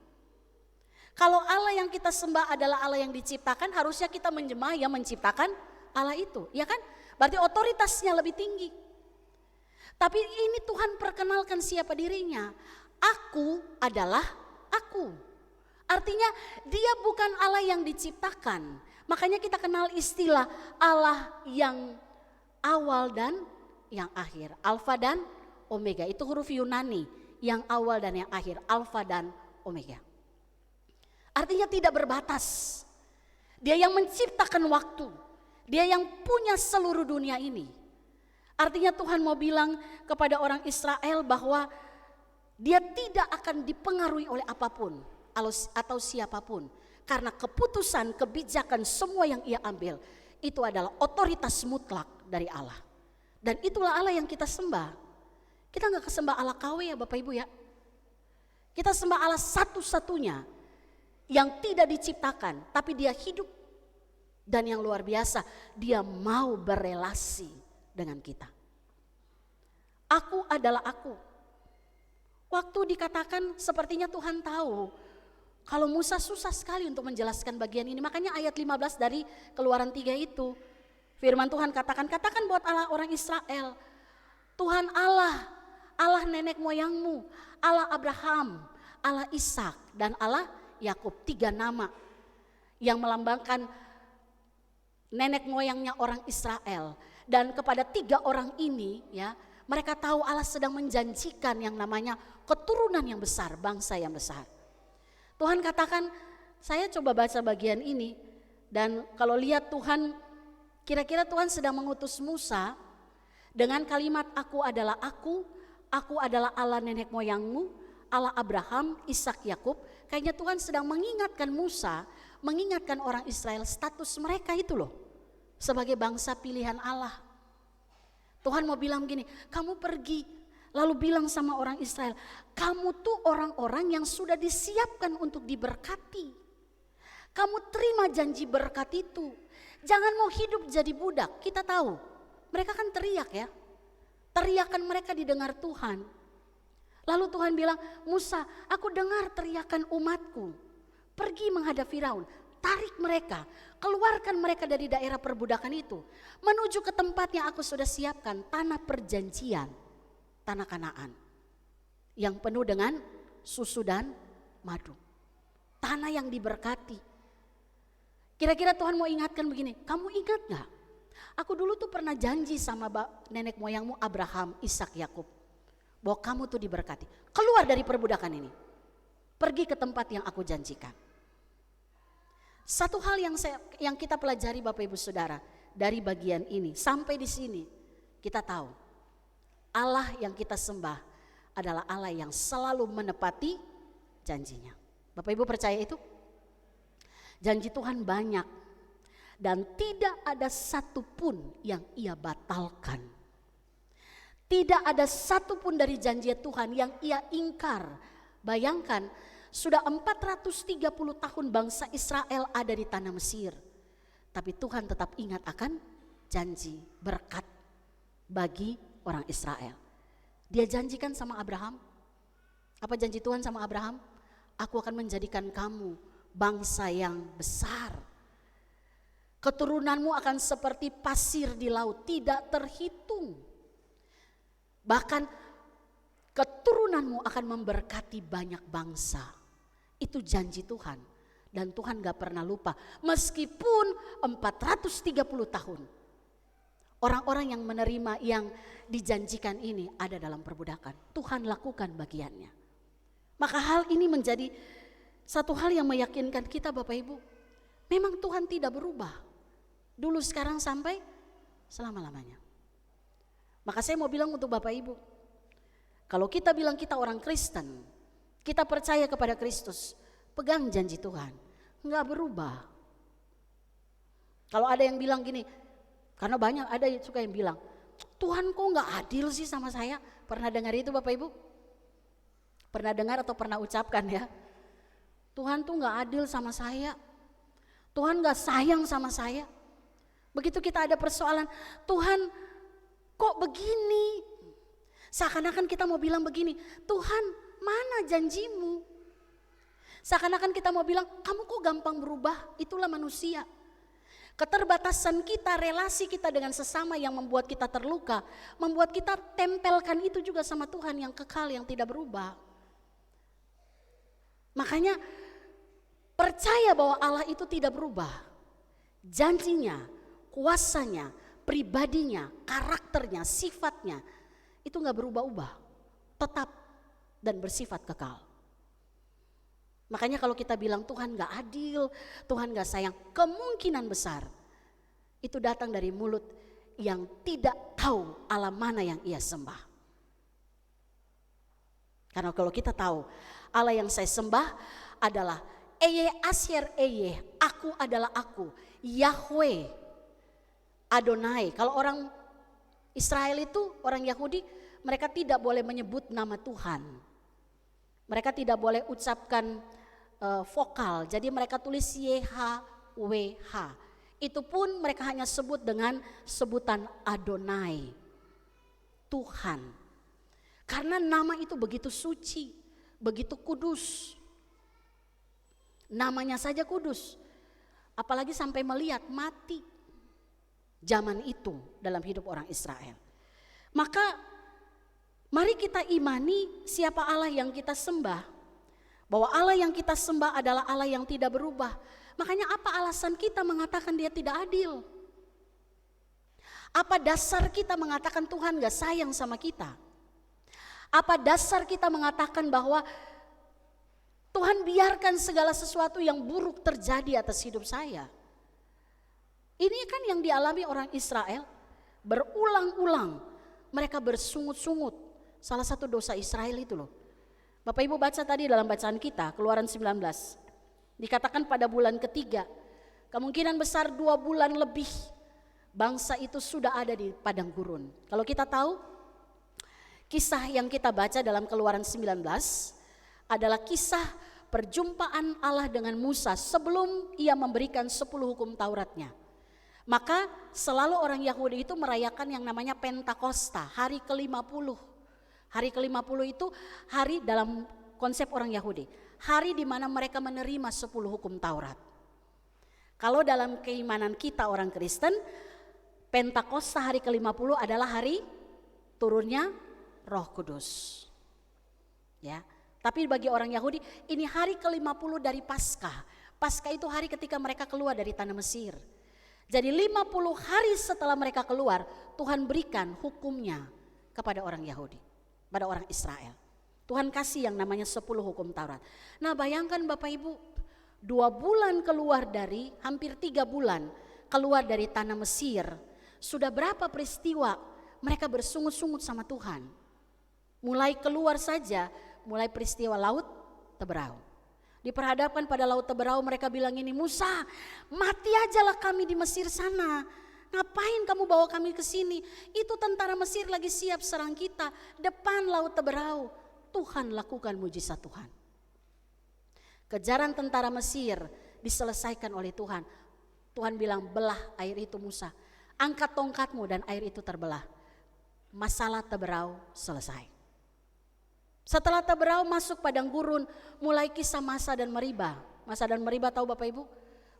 Kalau Allah yang kita sembah adalah Allah yang diciptakan, harusnya kita menyembah yang menciptakan Allah itu, ya kan? Berarti otoritasnya lebih tinggi. Tapi ini Tuhan perkenalkan siapa dirinya. Aku adalah aku. Artinya dia bukan Allah yang diciptakan. Makanya kita kenal istilah Allah yang awal dan yang akhir. Alfa dan Omega, itu huruf Yunani. Yang awal dan yang akhir, Alfa dan Omega. Artinya tidak berbatas. Dia yang menciptakan waktu. Dia yang punya seluruh dunia ini. Artinya Tuhan mau bilang kepada orang Israel bahwa dia tidak akan dipengaruhi oleh apapun atau siapapun. Karena keputusan, kebijakan semua yang ia ambil itu adalah otoritas mutlak dari Allah. Dan itulah Allah yang kita sembah. Kita gak kesembah Allah KW ya Bapak Ibu ya. Kita sembah Allah satu-satunya yang tidak diciptakan, tapi dia hidup. Dan yang luar biasa, dia mau berelasi dengan kita. Aku adalah aku. Waktu dikatakan sepertinya Tuhan tahu kalau Musa susah sekali untuk menjelaskan bagian ini. Makanya ayat 15 dari Keluaran 3 itu, firman Tuhan katakan buat Allah orang Israel, Tuhan Allah, Allah nenek moyangmu, Allah Abraham, Allah Ishak dan Allah Yakub, 3 nama yang melambangkan nenek moyangnya orang Israel. Dan kepada 3 orang ini ya, Mereka tahu Allah sedang menjanjikan yang namanya keturunan yang besar, bangsa yang besar. Tuhan katakan, saya coba baca bagian ini, dan kalau lihat Tuhan, kira-kira Tuhan sedang mengutus Musa dengan kalimat aku adalah aku adalah Allah nenek moyangmu, Allah Abraham, Ishak, Yakub. Kayaknya Tuhan sedang mengingatkan Musa, mengingatkan orang Israel status mereka itu loh, sebagai bangsa pilihan Allah. Tuhan mau bilang begini, kamu pergi lalu bilang sama orang Israel, kamu tuh orang-orang yang sudah disiapkan untuk diberkati. Kamu terima janji berkat itu. Jangan mau hidup jadi budak. Kita tahu, mereka kan teriak ya. Teriakan mereka didengar Tuhan. Lalu Tuhan bilang, Musa, aku dengar teriakan umatku. Pergi menghadap Firaun. Tarik mereka, keluarkan mereka dari daerah perbudakan itu, menuju ke tempat yang aku sudah siapkan, tanah perjanjian, tanah Kanaan, yang penuh dengan susu dan madu, tanah yang diberkati. Kira-kira Tuhan mau ingatkan begini, kamu ingat gak? Aku dulu tuh pernah janji sama nenek moyangmu Abraham, Ishak, Yakub, bahwa kamu tuh diberkati. Keluar dari perbudakan ini, pergi ke tempat yang aku janjikan. Satu hal yang kita pelajari Bapak Ibu Saudara dari bagian ini sampai di sini, kita tahu Allah yang kita sembah adalah Allah yang selalu menepati janjinya. Bapak Ibu percaya itu? Janji Tuhan banyak dan tidak ada satupun yang Ia batalkan. Tidak ada satupun dari janji Tuhan yang Ia ingkar. Bayangkan, sudah 430 tahun bangsa Israel ada di tanah Mesir. Tapi Tuhan tetap ingat akan janji berkat bagi orang Israel. Dia janjikan sama Abraham. Apa janji Tuhan sama Abraham? Aku akan menjadikan kamu bangsa yang besar. Keturunanmu akan seperti pasir di laut, tidak terhitung. Bahkan keturunanmu akan memberkati banyak bangsa. Itu janji Tuhan, dan Tuhan gak pernah lupa. Meskipun 430 tahun orang-orang yang menerima yang dijanjikan ini ada dalam perbudakan, Tuhan lakukan bagiannya. Maka hal ini menjadi satu hal yang meyakinkan kita Bapak Ibu, memang Tuhan tidak berubah, dulu sekarang sampai selama-lamanya. Maka saya mau bilang untuk Bapak Ibu, kalau kita bilang kita orang Kristen, kita percaya kepada Kristus, pegang janji Tuhan, enggak berubah. Kalau ada yang bilang gini, karena banyak ada yang suka yang bilang, Tuhan kok enggak adil sih sama saya? Pernah dengar itu Bapak Ibu? Pernah dengar atau pernah ucapkan ya? Tuhan tuh enggak adil sama saya, Tuhan enggak sayang sama saya. Begitu kita ada persoalan, Tuhan kok begini? Seakan-akan kita mau bilang begini, Tuhan mana janjimu? Seakan-akan kita mau bilang, kamu kok gampang berubah, itulah manusia. Keterbatasan kita, relasi kita dengan sesama yang membuat kita terluka, membuat kita tempelkan itu juga sama Tuhan yang kekal, yang tidak berubah. Makanya percaya bahwa Allah itu tidak berubah. Janjinya, kuasanya, pribadinya, karakternya, sifatnya, itu gak berubah-ubah, tetap dan bersifat kekal. Makanya kalau kita bilang Tuhan gak adil, Tuhan gak sayang, kemungkinan besar itu datang dari mulut yang tidak tahu Allah mana yang ia sembah. Karena kalau kita tahu Allah yang saya sembah adalah Eye Asyer Eye, aku adalah aku, Yahweh Adonai. Kalau orang Israel itu, orang Yahudi, mereka tidak boleh menyebut nama Tuhan. Mereka tidak boleh ucapkan vokal, jadi mereka tulis YHWH. Itu pun mereka hanya sebut dengan sebutan Adonai, Tuhan. Karena nama itu begitu suci, begitu kudus. Namanya saja kudus, apalagi sampai melihat mati zaman itu dalam hidup orang Israel. Maka mari kita imani siapa Allah yang kita sembah. Bahwa Allah yang kita sembah adalah Allah yang tidak berubah. Makanya apa alasan kita mengatakan dia tidak adil? Apa dasar kita mengatakan Tuhan gak sayang sama kita? Apa dasar kita mengatakan bahwa Tuhan biarkan segala sesuatu yang buruk terjadi atas hidup saya? Ini kan yang dialami orang Israel. Berulang-ulang mereka bersungut-sungut. Salah satu dosa Israel itu loh. Bapak Ibu baca tadi dalam bacaan kita, Keluaran 19. Dikatakan pada bulan ketiga, kemungkinan besar 2 bulan lebih bangsa itu sudah ada di padang gurun. Kalau kita tahu, kisah yang kita baca dalam Keluaran 19 adalah kisah perjumpaan Allah dengan Musa sebelum ia memberikan 10 hukum Tauratnya. Maka selalu orang Yahudi itu merayakan yang namanya Pentakosta, hari ke-50. Hari ke-50 itu hari dalam konsep orang Yahudi, hari di mana mereka menerima 10 hukum Taurat. Kalau dalam keimanan kita orang Kristen, Pentakosta hari ke-50 adalah hari turunnya Roh Kudus. Ya. Tapi bagi orang Yahudi ini hari ke-50 dari Paskah. Paskah itu hari ketika mereka keluar dari tanah Mesir. Jadi 50 hari setelah mereka keluar, Tuhan berikan hukumnya kepada orang Yahudi, pada orang Israel. Tuhan kasih yang namanya 10 hukum Taurat. Nah bayangkan Bapak Ibu, 2 bulan keluar dari, hampir 3 bulan keluar dari tanah Mesir. Sudah berapa peristiwa mereka bersungut-sungut sama Tuhan. Mulai keluar saja, mulai peristiwa Laut Teberau. Diperhadapkan pada Laut Teberau, mereka bilang ini, Musa, mati ajalah kami di Mesir sana. Ngapain kamu bawa kami ke sini? Itu tentara Mesir lagi siap serang kita depan Laut Teberau. Tuhan lakukan mujizat Tuhan. Kejaran tentara Mesir diselesaikan oleh Tuhan. Tuhan bilang, belah air itu Musa. Angkat tongkatmu dan air itu terbelah. Masalah Teberau selesai. Setelah Teberau masuk padang gurun, mulai kisah Masa dan Meriba. Masa dan Meriba tahu Bapak Ibu?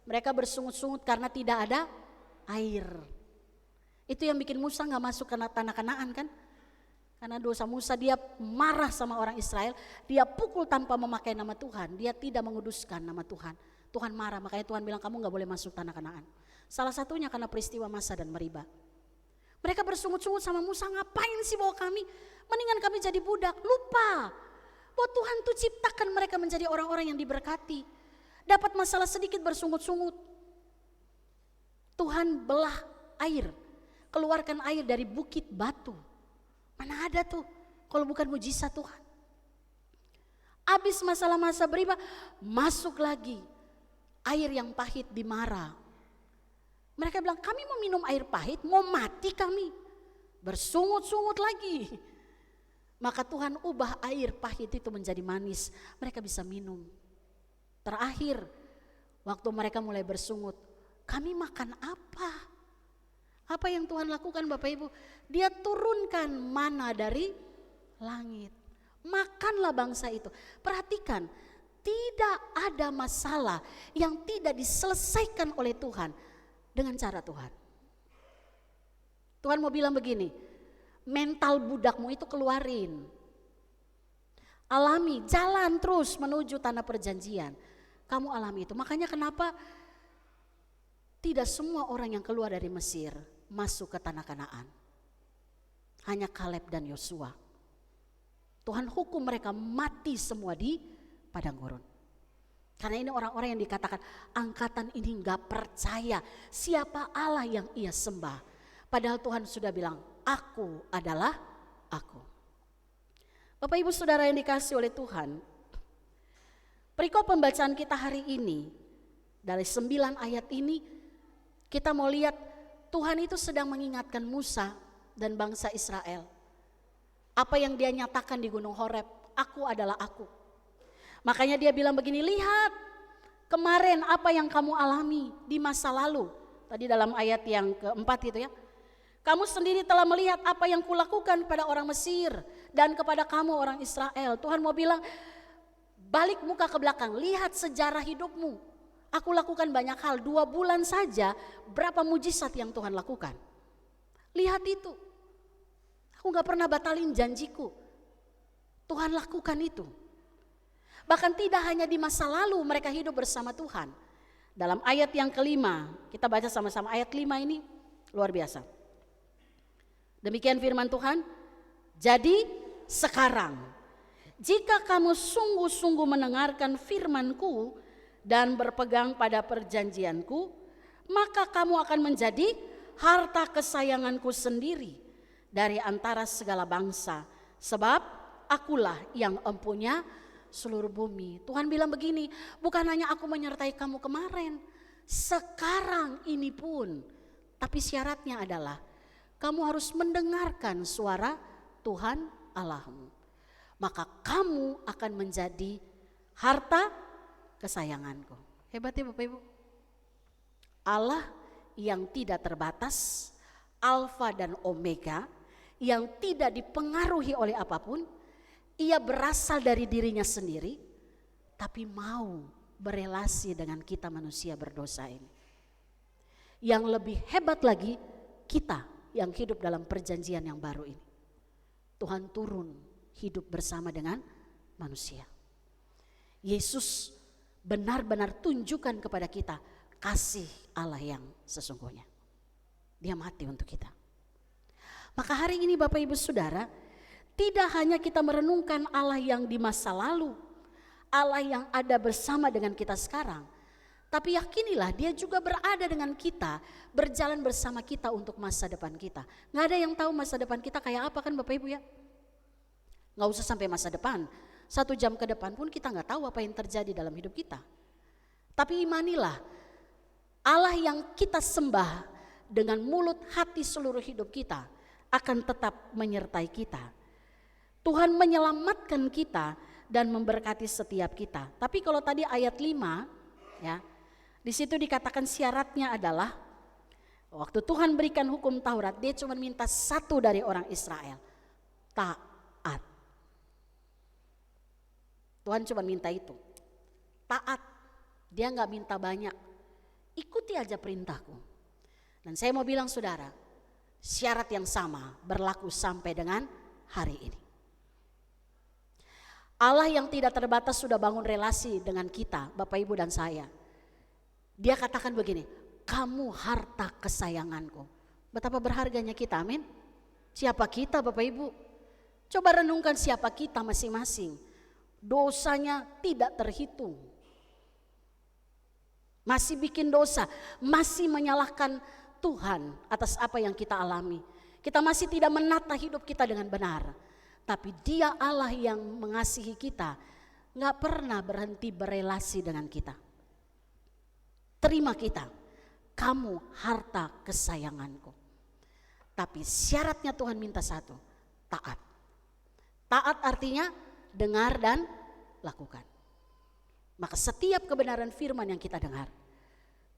Mereka bersungut-sungut karena tidak ada air. Itu yang bikin Musa gak masuk ke tanah Kanaan kan? Karena dosa Musa, dia marah sama orang Israel. Dia pukul tanpa memakai nama Tuhan. Dia tidak menguduskan nama Tuhan. Tuhan marah, makanya Tuhan bilang kamu gak boleh masuk tanah Kanaan. Salah satunya karena peristiwa Masa dan Meriba. Mereka bersungut-sungut sama Musa, ngapain sih bawa kami? Mendingan kami jadi budak. Lupa bahwa Tuhan tuh ciptakan mereka menjadi orang-orang yang diberkati. Dapat masalah sedikit bersungut-sungut. Tuhan belah air, keluarkan air dari bukit batu. Mana ada tuh kalau bukan mujizat Tuhan. Habis masalah Masa Meriba, masuk lagi air yang pahit di Mara. Mereka bilang kami mau minum air pahit, mau mati kami. Bersungut-sungut lagi. Maka Tuhan ubah air pahit itu menjadi manis. Mereka bisa minum. Terakhir waktu mereka mulai bersungut, kami makan apa? Apa yang Tuhan lakukan Bapak Ibu? Dia turunkan mana dari langit. Makanlah bangsa itu. Perhatikan, tidak ada masalah yang tidak diselesaikan oleh Tuhan dengan cara Tuhan. Tuhan mau bilang begini, mental budakmu itu keluarin. Alami, jalan terus menuju tanah perjanjian. Kamu alami itu. Makanya kenapa tidak semua orang yang keluar dari Mesir masuk ke tanah Kanaan. Hanya Kaleb dan Yosua. Tuhan hukum mereka mati semua di padang gurun. Karena ini orang-orang yang dikatakan angkatan ini gak percaya siapa Allah yang ia sembah. Padahal Tuhan sudah bilang, aku adalah aku. Bapak Ibu Saudara yang dikasihi oleh Tuhan, perikop pembacaan kita hari ini, dari 9 ayat ini, kita mau lihat Tuhan itu sedang mengingatkan Musa dan bangsa Israel. Apa yang dia nyatakan di Gunung Horeb, aku adalah aku. Makanya dia bilang begini, lihat kemarin apa yang kamu alami di masa lalu. Tadi dalam ayat yang keempat gitu ya. Kamu sendiri telah melihat apa yang kulakukan pada orang Mesir dan kepada kamu orang Israel. Tuhan mau bilang, balik muka ke belakang, lihat sejarah hidupmu. Aku lakukan banyak hal, 2 bulan saja berapa mujizat yang Tuhan lakukan. Lihat itu. Aku gak pernah batalin janjiku. Tuhan lakukan itu. Bahkan tidak hanya di masa lalu mereka hidup bersama Tuhan. Dalam ayat yang kelima, kita baca sama-sama ayat 5 ini luar biasa. Demikian firman Tuhan. Jadi sekarang, jika kamu sungguh-sungguh mendengarkan firman-Ku dan berpegang pada perjanjian-Ku, maka kamu akan menjadi harta kesayangan-Ku sendiri dari antara segala bangsa, sebab akulah yang empunya seluruh bumi. Tuhan bilang begini, bukan hanya aku menyertai kamu kemarin, sekarang ini pun, tapi syaratnya adalah kamu harus mendengarkan suara Tuhan Allahmu. Maka kamu akan menjadi harta kesayanganku. Hebat ya Bapak Ibu. Allah yang tidak terbatas, Alfa dan Omega, yang tidak dipengaruhi oleh apapun. Ia berasal dari dirinya sendiri, tapi mau berelasi dengan kita manusia berdosa ini. Yang lebih hebat lagi, kita yang hidup dalam perjanjian yang baru ini. Tuhan turun hidup bersama dengan manusia. Yesus benar-benar tunjukkan kepada kita kasih Allah yang sesungguhnya. Dia mati untuk kita. Maka hari ini Bapak Ibu Saudara, tidak hanya kita merenungkan Allah yang di masa lalu, Allah yang ada bersama dengan kita sekarang, tapi yakinilah dia juga berada dengan kita, berjalan bersama kita untuk masa depan kita. Gak ada yang tahu masa depan kita kayak apa kan Bapak Ibu ya. Gak usah sampai masa depan, 1 jam ke depan pun kita gak tahu apa yang terjadi dalam hidup kita. Tapi imanilah, Allah yang kita sembah dengan mulut hati seluruh hidup kita akan tetap menyertai kita. Tuhan menyelamatkan kita dan memberkati setiap kita. Tapi kalau tadi ayat 5 ya, di situ dikatakan syaratnya adalah waktu Tuhan berikan hukum Taurat, dia cuma minta satu dari orang Israel, taat. Tuhan cuma minta itu, taat. Dia gak minta banyak, ikuti aja perintahku. Dan saya mau bilang saudara, syarat yang sama berlaku sampai dengan hari ini. Allah yang tidak terbatas sudah bangun relasi dengan kita, Bapak Ibu dan saya. Dia katakan begini, kamu harta kesayanganku. Betapa berharganya kita, amin. Siapa kita Bapak Ibu? Coba renungkan siapa kita masing-masing. Dosanya tidak terhitung. Masih bikin dosa, masih menyalahkan Tuhan atas apa yang kita alami. Kita masih tidak menata hidup kita dengan benar. Tapi Dia Allah yang mengasihi kita, gak pernah berhenti berelasi dengan kita. Terima kita, kamu harta kesayanganku. Tapi syaratnya Tuhan minta satu, taat. Taat artinya dengar dan lakukan. Maka setiap kebenaran firman yang kita dengar,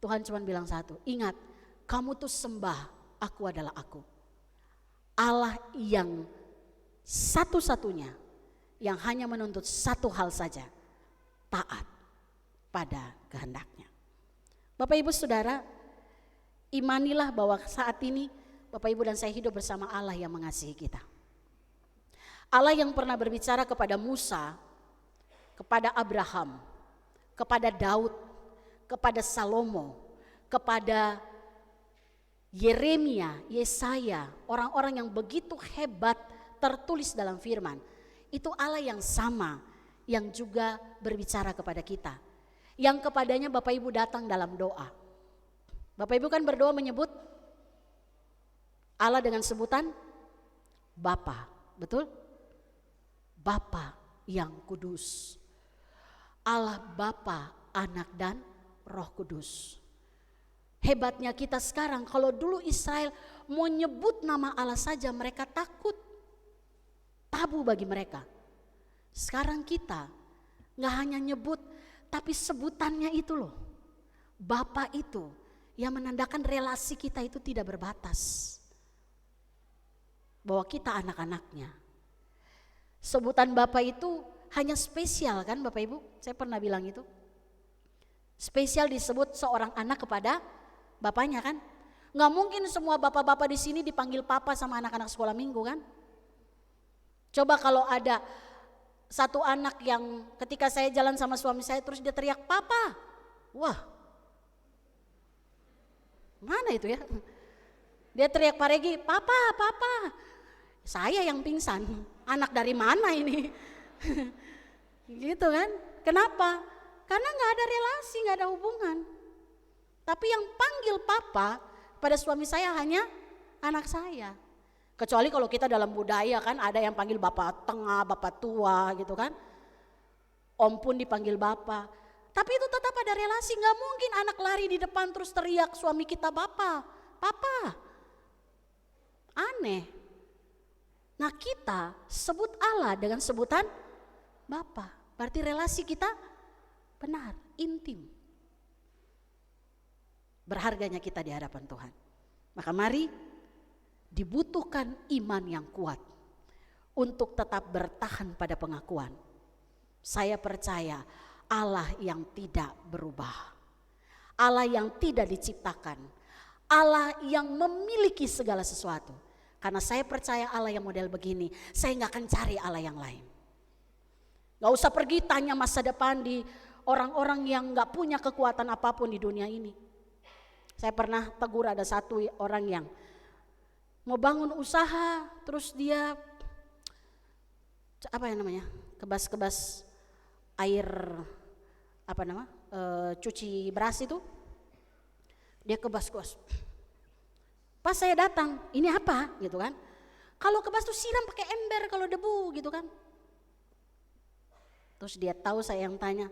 Tuhan cuma bilang satu, ingat kamu tuh sembah, aku adalah aku. Allah yang satu-satunya yang hanya menuntut satu hal saja, taat pada kehendaknya. Bapak Ibu Saudara, imanilah bahwa saat ini Bapak Ibu dan saya hidup bersama Allah yang mengasihi kita. Allah yang pernah berbicara kepada Musa, kepada Abraham, kepada Daud, kepada Salomo, kepada Yeremia, Yesaya, orang-orang yang begitu hebat tertulis dalam firman. Itu Allah yang sama yang juga berbicara kepada kita. Yang kepadanya Bapak Ibu datang dalam doa. Bapak Ibu kan berdoa menyebut Allah dengan sebutan Bapa, betul? Bapa yang kudus. Allah Bapa, Anak dan Roh Kudus. Hebatnya kita sekarang, kalau dulu Israel mau nyebut nama Allah saja mereka takut. Tabu bagi mereka. Sekarang kita gak hanya nyebut, tapi sebutannya itu loh. Bapa itu yang menandakan relasi kita itu tidak berbatas. Bahwa kita anak-anaknya. Sebutan Bapa itu hanya spesial kan Bapak Ibu? Saya pernah bilang itu. Spesial disebut seorang anak kepada bapaknya kan? Gak mungkin semua bapak-bapak di sini dipanggil papa sama anak-anak sekolah minggu kan? Coba kalau ada satu anak yang ketika saya jalan sama suami saya terus dia teriak papa. Wah. Mana itu ya? Dia teriak, Pak Regi, papa, papa. Saya yang pingsan, anak dari mana ini? Gitu kan, kenapa? Karena gak ada relasi, gak ada hubungan. Tapi yang panggil papa pada suami saya hanya anak saya. Kecuali kalau kita dalam budaya kan ada yang panggil bapak tengah, bapak tua gitu kan. Om pun dipanggil bapak. Tapi itu tetap ada relasi, gak mungkin anak lari di depan terus teriak suami kita bapak, papa. Aneh. Nah kita sebut Allah dengan sebutan Bapa. Berarti relasi kita benar, intim. Berharganya kita di hadapan Tuhan. Maka mari dibutuhkan iman yang kuat untuk tetap bertahan pada pengakuan. Saya percaya Allah yang tidak berubah. Allah yang tidak diciptakan. Allah yang memiliki segala sesuatu. Karena saya percaya Allah yang model begini, saya gak akan cari Allah yang lain. Gak usah pergi tanya masa depan di orang-orang yang gak punya kekuatan apapun di dunia ini. Saya pernah tegur ada satu orang yang mau bangun usaha, terus dia kebas air cuci beras itu, dia kebas. Pas saya datang, ini apa gitu kan? Kalau kebas tuh siram pakai ember kalau debu gitu kan. Terus dia tahu saya yang tanya,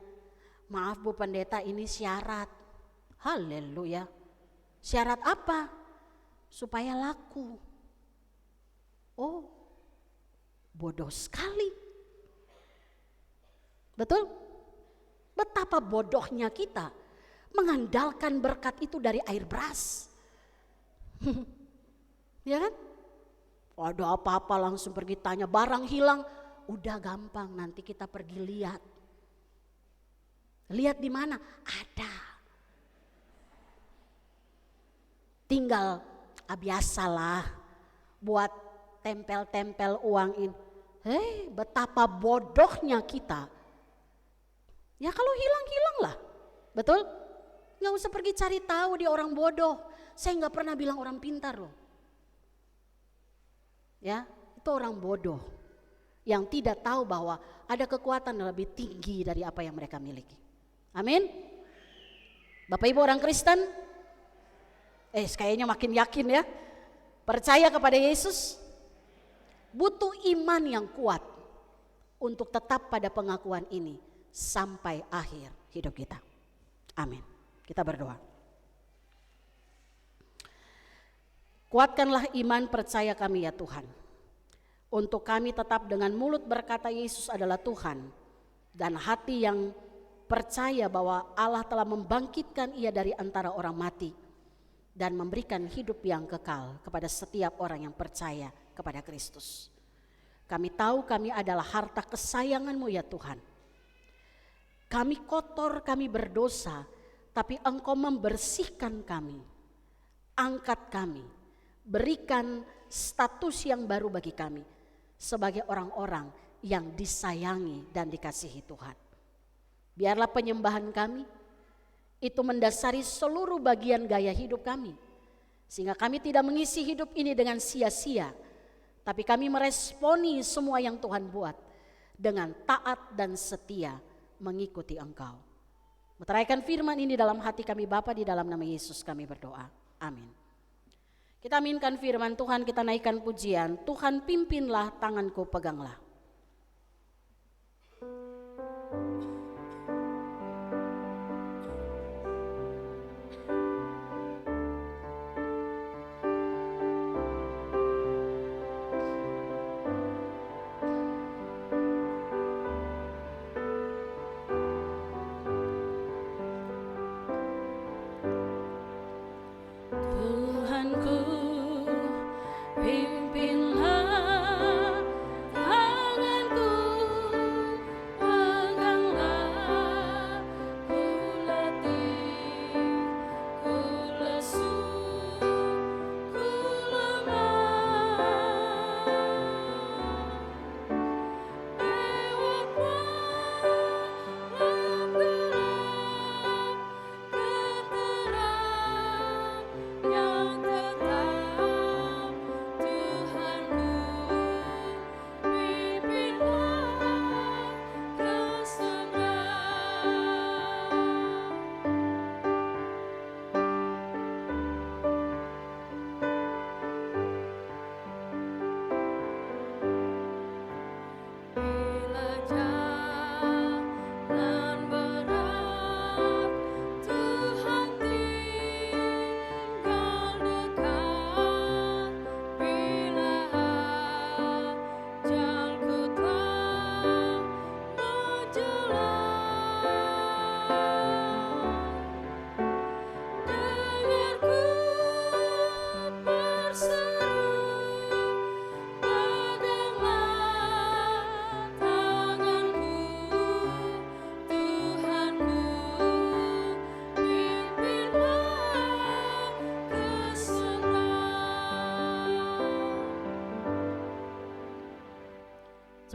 maaf Bu Pendeta ini syarat. Haleluya. Syarat apa? Supaya laku. Oh, bodoh sekali. Betul? Betapa bodohnya kita mengandalkan berkat itu dari air beras. Ya kan? Ada apa-apa langsung pergi tanya, barang hilang, udah gampang, nanti kita pergi lihat. Lihat di mana? Ada. Tinggal biasalah buat tempel-tempel uang ini. Betapa bodohnya kita. Ya kalau hilang lah, betul? Gak usah pergi cari tahu dia orang bodoh. Saya gak pernah bilang orang pintar loh. Ya, itu orang bodoh yang tidak tahu bahwa ada kekuatan yang lebih tinggi dari apa yang mereka miliki. Amin. Bapak Ibu orang Kristen, kayaknya makin yakin ya. Percaya kepada Yesus, butuh iman yang kuat untuk tetap pada pengakuan ini sampai akhir hidup kita. Amin. Kita berdoa. Kuatkanlah iman percaya kami ya Tuhan. Untuk kami tetap dengan mulut berkata Yesus adalah Tuhan, dan hati yang percaya bahwa Allah telah membangkitkan ia dari antara orang mati dan memberikan hidup yang kekal kepada setiap orang yang percaya kepada Kristus. Kami tahu kami adalah harta kesayangan-Mu ya Tuhan. Kami kotor, kami berdosa, tapi Engkau membersihkan kami. Angkat kami, berikan status yang baru bagi kami sebagai orang-orang yang disayangi dan dikasihi Tuhan. Biarlah penyembahan kami itu mendasari seluruh bagian gaya hidup kami, sehingga kami tidak mengisi hidup ini dengan sia-sia, tapi kami meresponi semua yang Tuhan buat dengan taat dan setia mengikuti Engkau. Meteraikan firman ini dalam hati kami Bapa, di dalam nama Yesus kami berdoa. Amin. Kita aminkan firman Tuhan, kita naikkan pujian. Tuhan pimpinlah, tanganku peganglah. Tuhanku, pimpinlah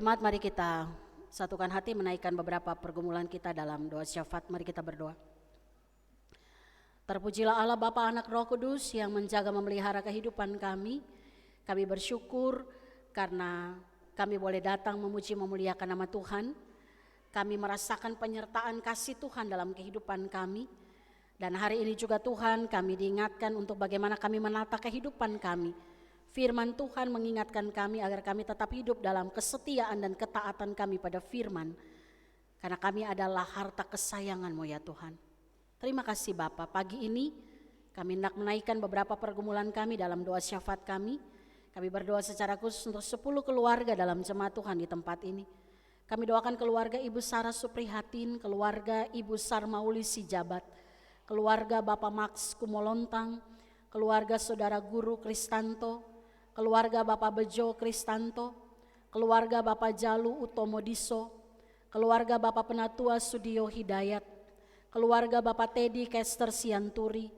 Jemaat, mari kita satukan hati menaikkan beberapa pergumulan kita dalam doa syafaat. Mari kita berdoa. Terpujilah Allah Bapa, Anak, Roh Kudus yang menjaga memelihara kehidupan kami. Kami bersyukur karena kami boleh datang memuji memuliakan nama Tuhan. Kami merasakan penyertaan kasih Tuhan dalam kehidupan kami. Dan hari ini juga Tuhan, kami diingatkan untuk bagaimana kami menata kehidupan kami. Firman Tuhan mengingatkan kami agar kami tetap hidup dalam kesetiaan dan ketaatan kami pada firman. Karena kami adalah harta kesayangan-Mu ya Tuhan. Terima kasih Bapa. Pagi ini kami hendak menaikkan beberapa pergumulan kami dalam doa syafaat kami. Kami berdoa secara khusus untuk 10 keluarga dalam jemaat Tuhan di tempat ini. Kami doakan keluarga Ibu Sarah Suprihatin, keluarga Ibu Sarmauli Sijabat, keluarga Bapak Max Kumolontang, keluarga Saudara Guru Kristanto, keluarga Bapak Bejo Kristanto, keluarga Bapak Jalu Utomodiso, keluarga Bapak Penatua Sudio Hidayat, keluarga Bapak Teddy Kester Sianturi,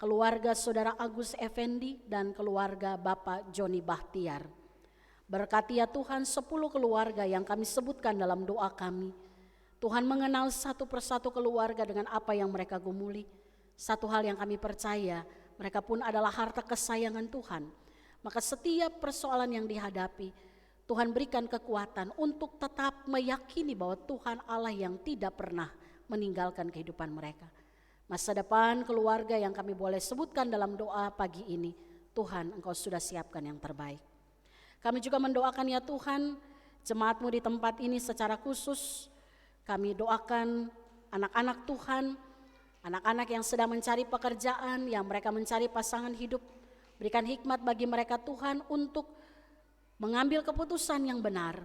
keluarga Saudara Agus Effendi, dan keluarga Bapak Joni Bahtiar. Berkati ya Tuhan 10 keluarga yang kami sebutkan dalam doa kami. Tuhan mengenal satu persatu keluarga dengan apa yang mereka gumuli. Satu hal yang kami percaya, mereka pun adalah harta kesayangan Tuhan. Maka setiap persoalan yang dihadapi, Tuhan berikan kekuatan untuk tetap meyakini bahwa Tuhan Allah yang tidak pernah meninggalkan kehidupan mereka. Masa depan keluarga yang kami boleh sebutkan dalam doa pagi ini, Tuhan Engkau sudah siapkan yang terbaik. Kami juga mendoakan ya Tuhan, jemaat-Mu di tempat ini secara khusus. Kami doakan anak-anak Tuhan, anak-anak yang sedang mencari pekerjaan, yang mereka mencari pasangan hidup. Berikan hikmat bagi mereka Tuhan untuk mengambil keputusan yang benar.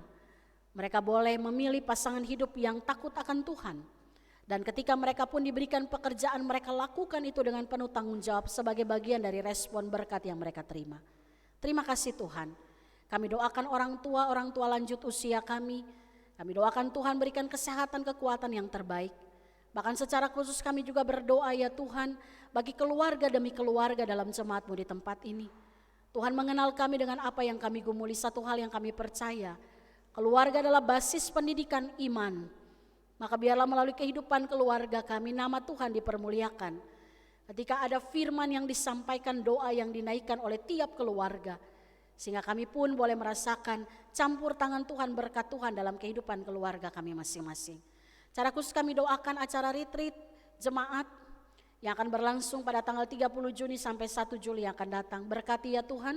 Mereka boleh memilih pasangan hidup yang takut akan Tuhan. Dan ketika mereka pun diberikan pekerjaan, mereka lakukan itu dengan penuh tanggung jawab sebagai bagian dari respon berkat yang mereka terima. Terima kasih Tuhan. Kami doakan orang tua lanjut usia kami. Kami doakan Tuhan berikan kesehatan, kekuatan yang terbaik. Bahkan secara khusus kami juga berdoa ya Tuhan bagi keluarga demi keluarga dalam jemaat-Mu di tempat ini. Tuhan mengenal kami dengan apa yang kami gumuli. Satu hal yang kami percaya, keluarga adalah basis pendidikan iman. Maka biarlah melalui kehidupan keluarga kami nama Tuhan dipermuliakan. Ketika ada firman yang disampaikan, doa yang dinaikkan oleh tiap keluarga. Sehingga kami pun boleh merasakan campur tangan Tuhan, berkat Tuhan dalam kehidupan keluarga kami masing-masing. Secara khusus kami doakan acara retreat jemaat yang akan berlangsung pada tanggal 30 Juni sampai 1 Juli yang akan datang. Berkati ya Tuhan,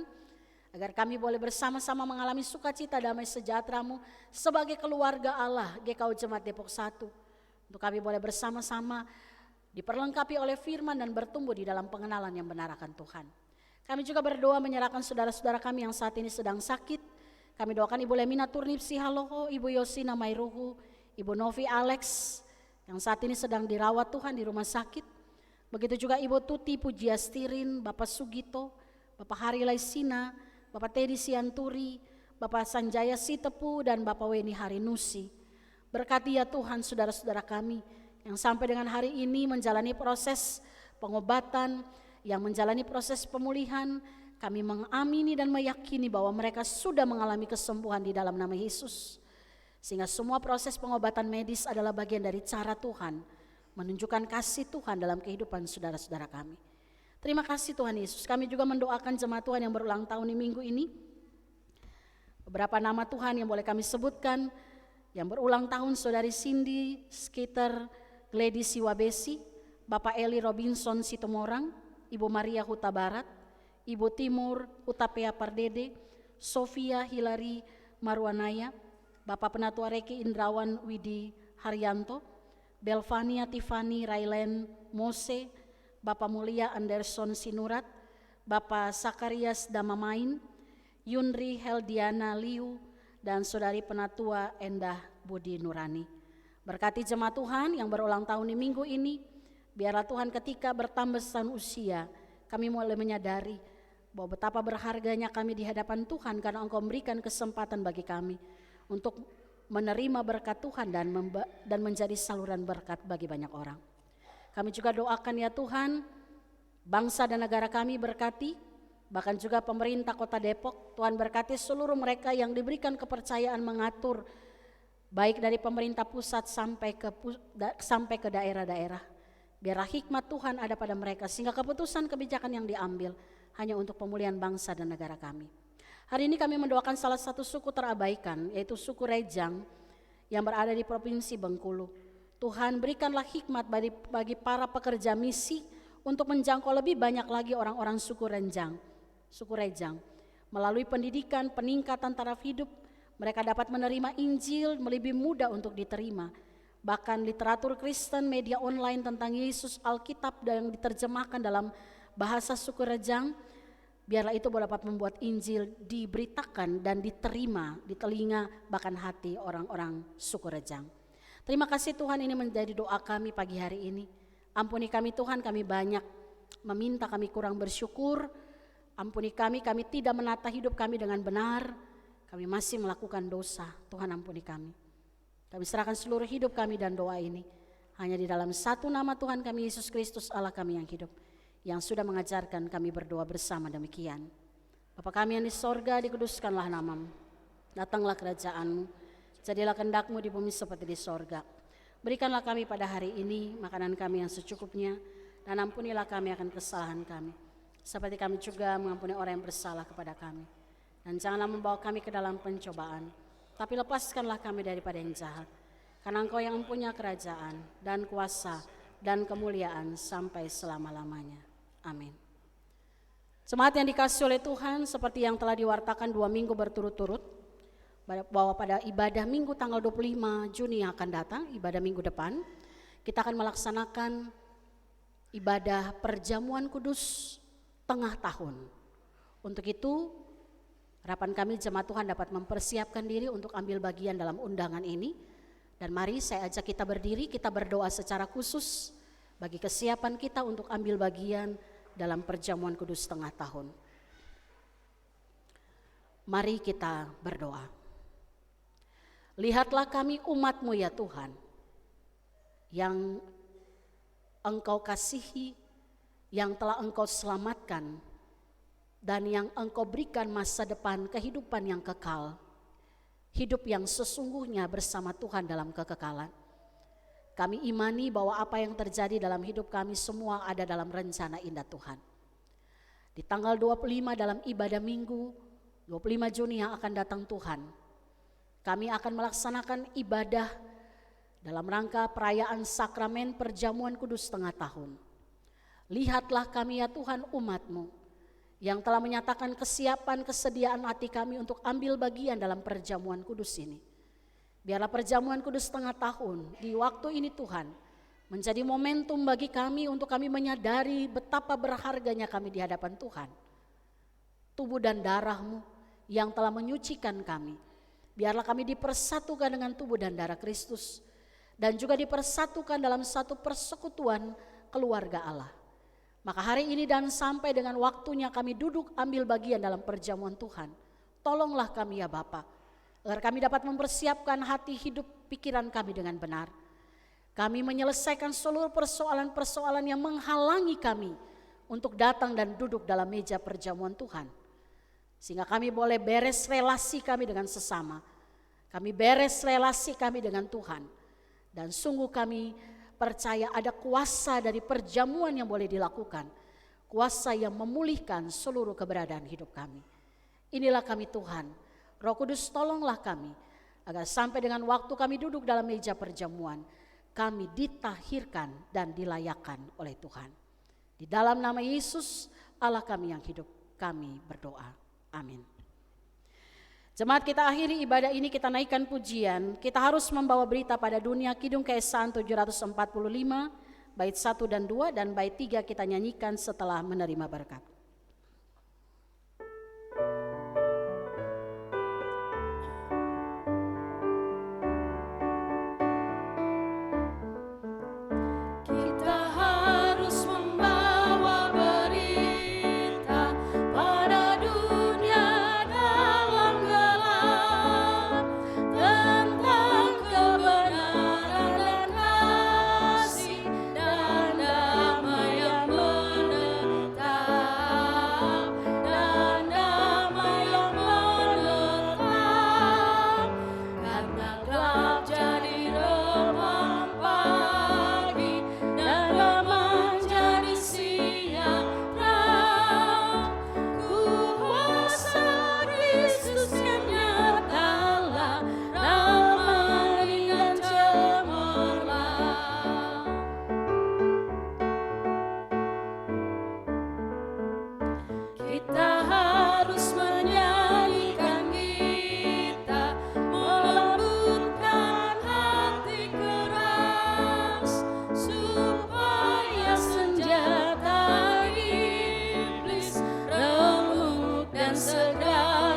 agar kami boleh bersama-sama mengalami sukacita damai sejahtera-Mu sebagai keluarga Allah GKU Jemaat Depok 1. Untuk kami boleh bersama-sama diperlengkapi oleh firman dan bertumbuh di dalam pengenalan yang benar akan Tuhan. Kami juga berdoa menyerahkan saudara-saudara kami yang saat ini sedang sakit. Kami doakan Ibu Lemina Turnipsi Haloho, Ibu Yosina Mairuhu, Ibu Novi Alex yang saat ini sedang dirawat Tuhan di rumah sakit. Begitu juga Ibu Tuti Pujiastirin, Bapak Sugito, Bapak Hari Laisina, Bapak Teddy Sianturi, Bapak Sanjaya Sitepu, dan Bapak Weni Harinusi. Berkati ya Tuhan saudara-saudara kami yang sampai dengan hari ini menjalani proses pengobatan, yang menjalani proses pemulihan. Kami mengamini dan meyakini bahwa mereka sudah mengalami kesembuhan di dalam nama Yesus. Sehingga semua proses pengobatan medis adalah bagian dari cara Tuhan menunjukkan kasih Tuhan dalam kehidupan saudara-saudara kami. Terima kasih Tuhan Yesus. Kami juga mendoakan jemaat Tuhan yang berulang tahun di minggu ini. Beberapa nama Tuhan yang boleh kami sebutkan. Yang berulang tahun Saudari Cindy Skater Gladys Siwabesi, Bapak Eli Robinson Sitomorang, Ibu Maria Huta Barat, Ibu Timur Hutapea Pardede, Sofia Hilary Marwanaya, Bapak Penatua Reki Indrawan Widi Haryanto, Belvania Tiffany Railen Mose, Bapak Mulia Anderson Sinurat, Bapak Sakarias Damamain, Yunri Heldiana Liu, dan Saudari Penatua Endah Budi Nurani. Berkati jemaat Tuhan yang berulang tahun di minggu ini, biarlah Tuhan ketika bertambah tahun usia, kami mulai menyadari bahwa betapa berharganya kami di hadapan Tuhan karena Engkau memberikan kesempatan bagi kami untuk menerima berkat Tuhan dan menjadi saluran berkat bagi banyak orang. Kami juga doakan ya Tuhan, bangsa dan negara kami berkati, bahkan juga pemerintah Kota Depok. Tuhan berkati seluruh mereka yang diberikan kepercayaan mengatur, baik dari pemerintah pusat sampai ke daerah-daerah. Biarlah hikmat Tuhan ada pada mereka, sehingga keputusan kebijakan yang diambil hanya untuk pemulihan bangsa dan negara kami. Hari ini kami mendoakan salah satu suku terabaikan, yaitu suku Rejang yang berada di Provinsi Bengkulu. Tuhan, berikanlah hikmat bagi para pekerja misi untuk menjangkau lebih banyak lagi orang-orang suku Rejang. Melalui pendidikan, peningkatan taraf hidup, mereka dapat menerima Injil lebih mudah untuk diterima. Bahkan literatur Kristen, media online tentang Yesus, Alkitab yang diterjemahkan dalam bahasa suku Rejang, biarlah itu dapat membuat Injil diberitakan dan diterima di telinga bahkan hati orang-orang suku Rejang. Terima kasih Tuhan, ini menjadi doa kami pagi hari ini. Ampuni kami Tuhan, kami banyak meminta, kami kurang bersyukur. Ampuni kami tidak menata hidup kami dengan benar. Kami masih melakukan dosa, Tuhan ampuni kami. Kami serahkan seluruh hidup kami dan doa ini hanya di dalam satu nama Tuhan kami, Yesus Kristus Allah kami yang hidup, yang sudah mengajarkan kami berdoa bersama demikian. Bapa kami yang di sorga, dikuduskanlah namamu. Datanglah kerajaan-Mu. Jadilah kehendak-Mu di bumi seperti di sorga. Berikanlah kami pada hari ini makanan kami yang secukupnya, dan ampunilah kami akan kesalahan kami, seperti kami juga mengampuni orang yang bersalah kepada kami. Dan janganlah membawa kami ke dalam pencobaan, tapi lepaskanlah kami daripada yang jahat. Karena Engkau yang mempunyai kerajaan dan kuasa dan kemuliaan sampai selama-lamanya. Amin. Jemaat yang dikasihi oleh Tuhan, seperti yang telah diwartakan 2 minggu berturut-turut, bahwa pada ibadah minggu tanggal 25 Juni yang akan datang, ibadah minggu depan, kita akan melaksanakan ibadah perjamuan kudus tengah tahun. Untuk itu, harapan kami jemaat Tuhan dapat mempersiapkan diri untuk ambil bagian dalam undangan ini. Dan mari saya ajak kita berdiri, kita berdoa secara khusus bagi kesiapan kita untuk ambil bagian dalam perjamuan kudus tengah tahun. Mari kita berdoa. Lihatlah kami umat-Mu ya Tuhan, yang Engkau kasihi, yang telah Engkau selamatkan, dan yang Engkau berikan masa depan kehidupan yang kekal, hidup yang sesungguhnya bersama Tuhan dalam kekekalan. Kami imani bahwa apa yang terjadi dalam hidup kami semua ada dalam rencana indah Tuhan. Di tanggal 25 dalam ibadah minggu 25 Juni yang akan datang Tuhan, kami akan melaksanakan ibadah dalam rangka perayaan sakramen perjamuan kudus tengah tahun. Lihatlah kami ya Tuhan umat-Mu yang telah menyatakan kesiapan kesediaan hati kami untuk ambil bagian dalam perjamuan kudus ini. Biarlah perjamuan kudus tengah tahun di waktu ini Tuhan menjadi momentum bagi kami untuk kami menyadari betapa berharganya kami di hadapan Tuhan. Tubuh dan darah-Mu yang telah menyucikan kami. Biarlah kami dipersatukan dengan tubuh dan darah Kristus, dan juga dipersatukan dalam satu persekutuan keluarga Allah. Maka hari ini dan sampai dengan waktunya kami duduk ambil bagian dalam perjamuan Tuhan, tolonglah kami ya Bapa, agar kami dapat mempersiapkan hati, hidup, pikiran kami dengan benar. Kami menyelesaikan seluruh persoalan-persoalan yang menghalangi kami untuk datang dan duduk dalam meja perjamuan Tuhan. Sehingga kami boleh beres relasi kami dengan sesama. Kami beres relasi kami dengan Tuhan. Dan sungguh kami percaya ada kuasa dari perjamuan yang boleh dilakukan. Kuasa yang memulihkan seluruh keberadaan hidup kami. Inilah kami Tuhan. Roh Kudus tolonglah kami. Agar sampai dengan waktu kami duduk dalam meja perjamuan, kami ditahirkan dan dilayakkan oleh Tuhan. Di dalam nama Yesus, Allah kami yang hidup, kami berdoa. Amin. Jemaat, kita akhiri ibadah ini, kita naikkan pujian. Kita harus membawa berita pada dunia. Kidung Keesaan 745, bait 1 dan 2, dan bait 3 kita nyanyikan setelah menerima berkat. Dan damai yang menetap. segera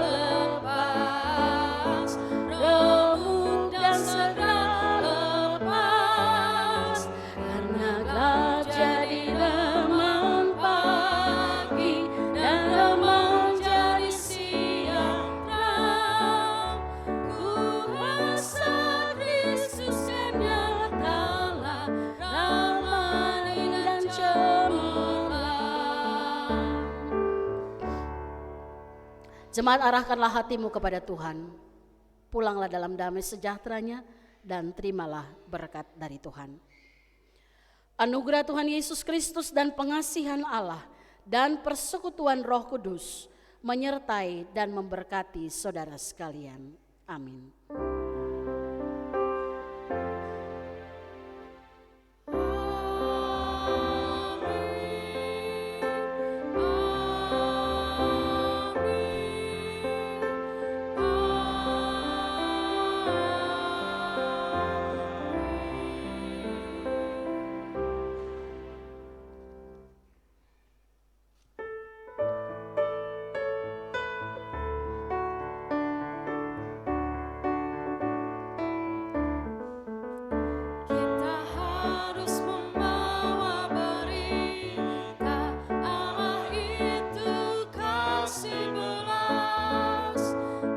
lepas, remuk dan segera lepas, karena gelap jadi remang pagi dan remang jadi siang terang. Kuasa Kristus nyatalah ramai dan cemerlang. Jemaat, arahkanlah hatimu kepada Tuhan. Pulanglah dalam damai sejahteranya dan terimalah berkat dari Tuhan. Anugerah Tuhan Yesus Kristus dan pengasihan Allah dan persekutuan Roh Kudus menyertai dan memberkati saudara sekalian. Amin. Kita harus membawa berita Allah itu kasih belas,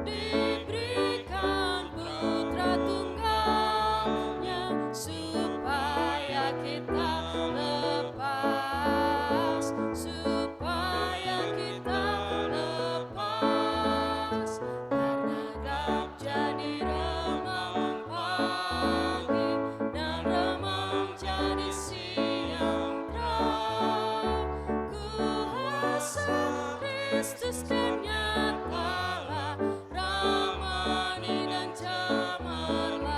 diberikan putra tunggalnya supaya kita lepas, supaya kita lepas, karena gelap jadi remang pagi dan remang jadi siang terang. Kuasa Kristus nyatalah ramai dan cemerlang.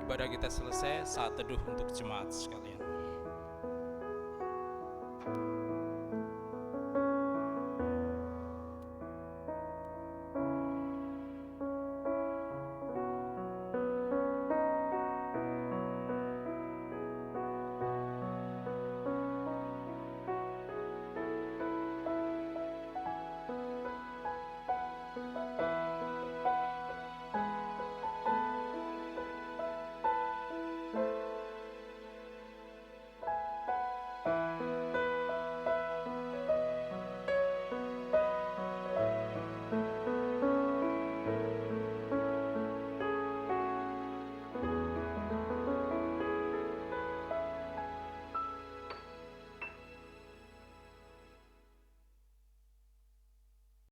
Ibadah kita selesai, saat teduh untuk jemaat sekalian.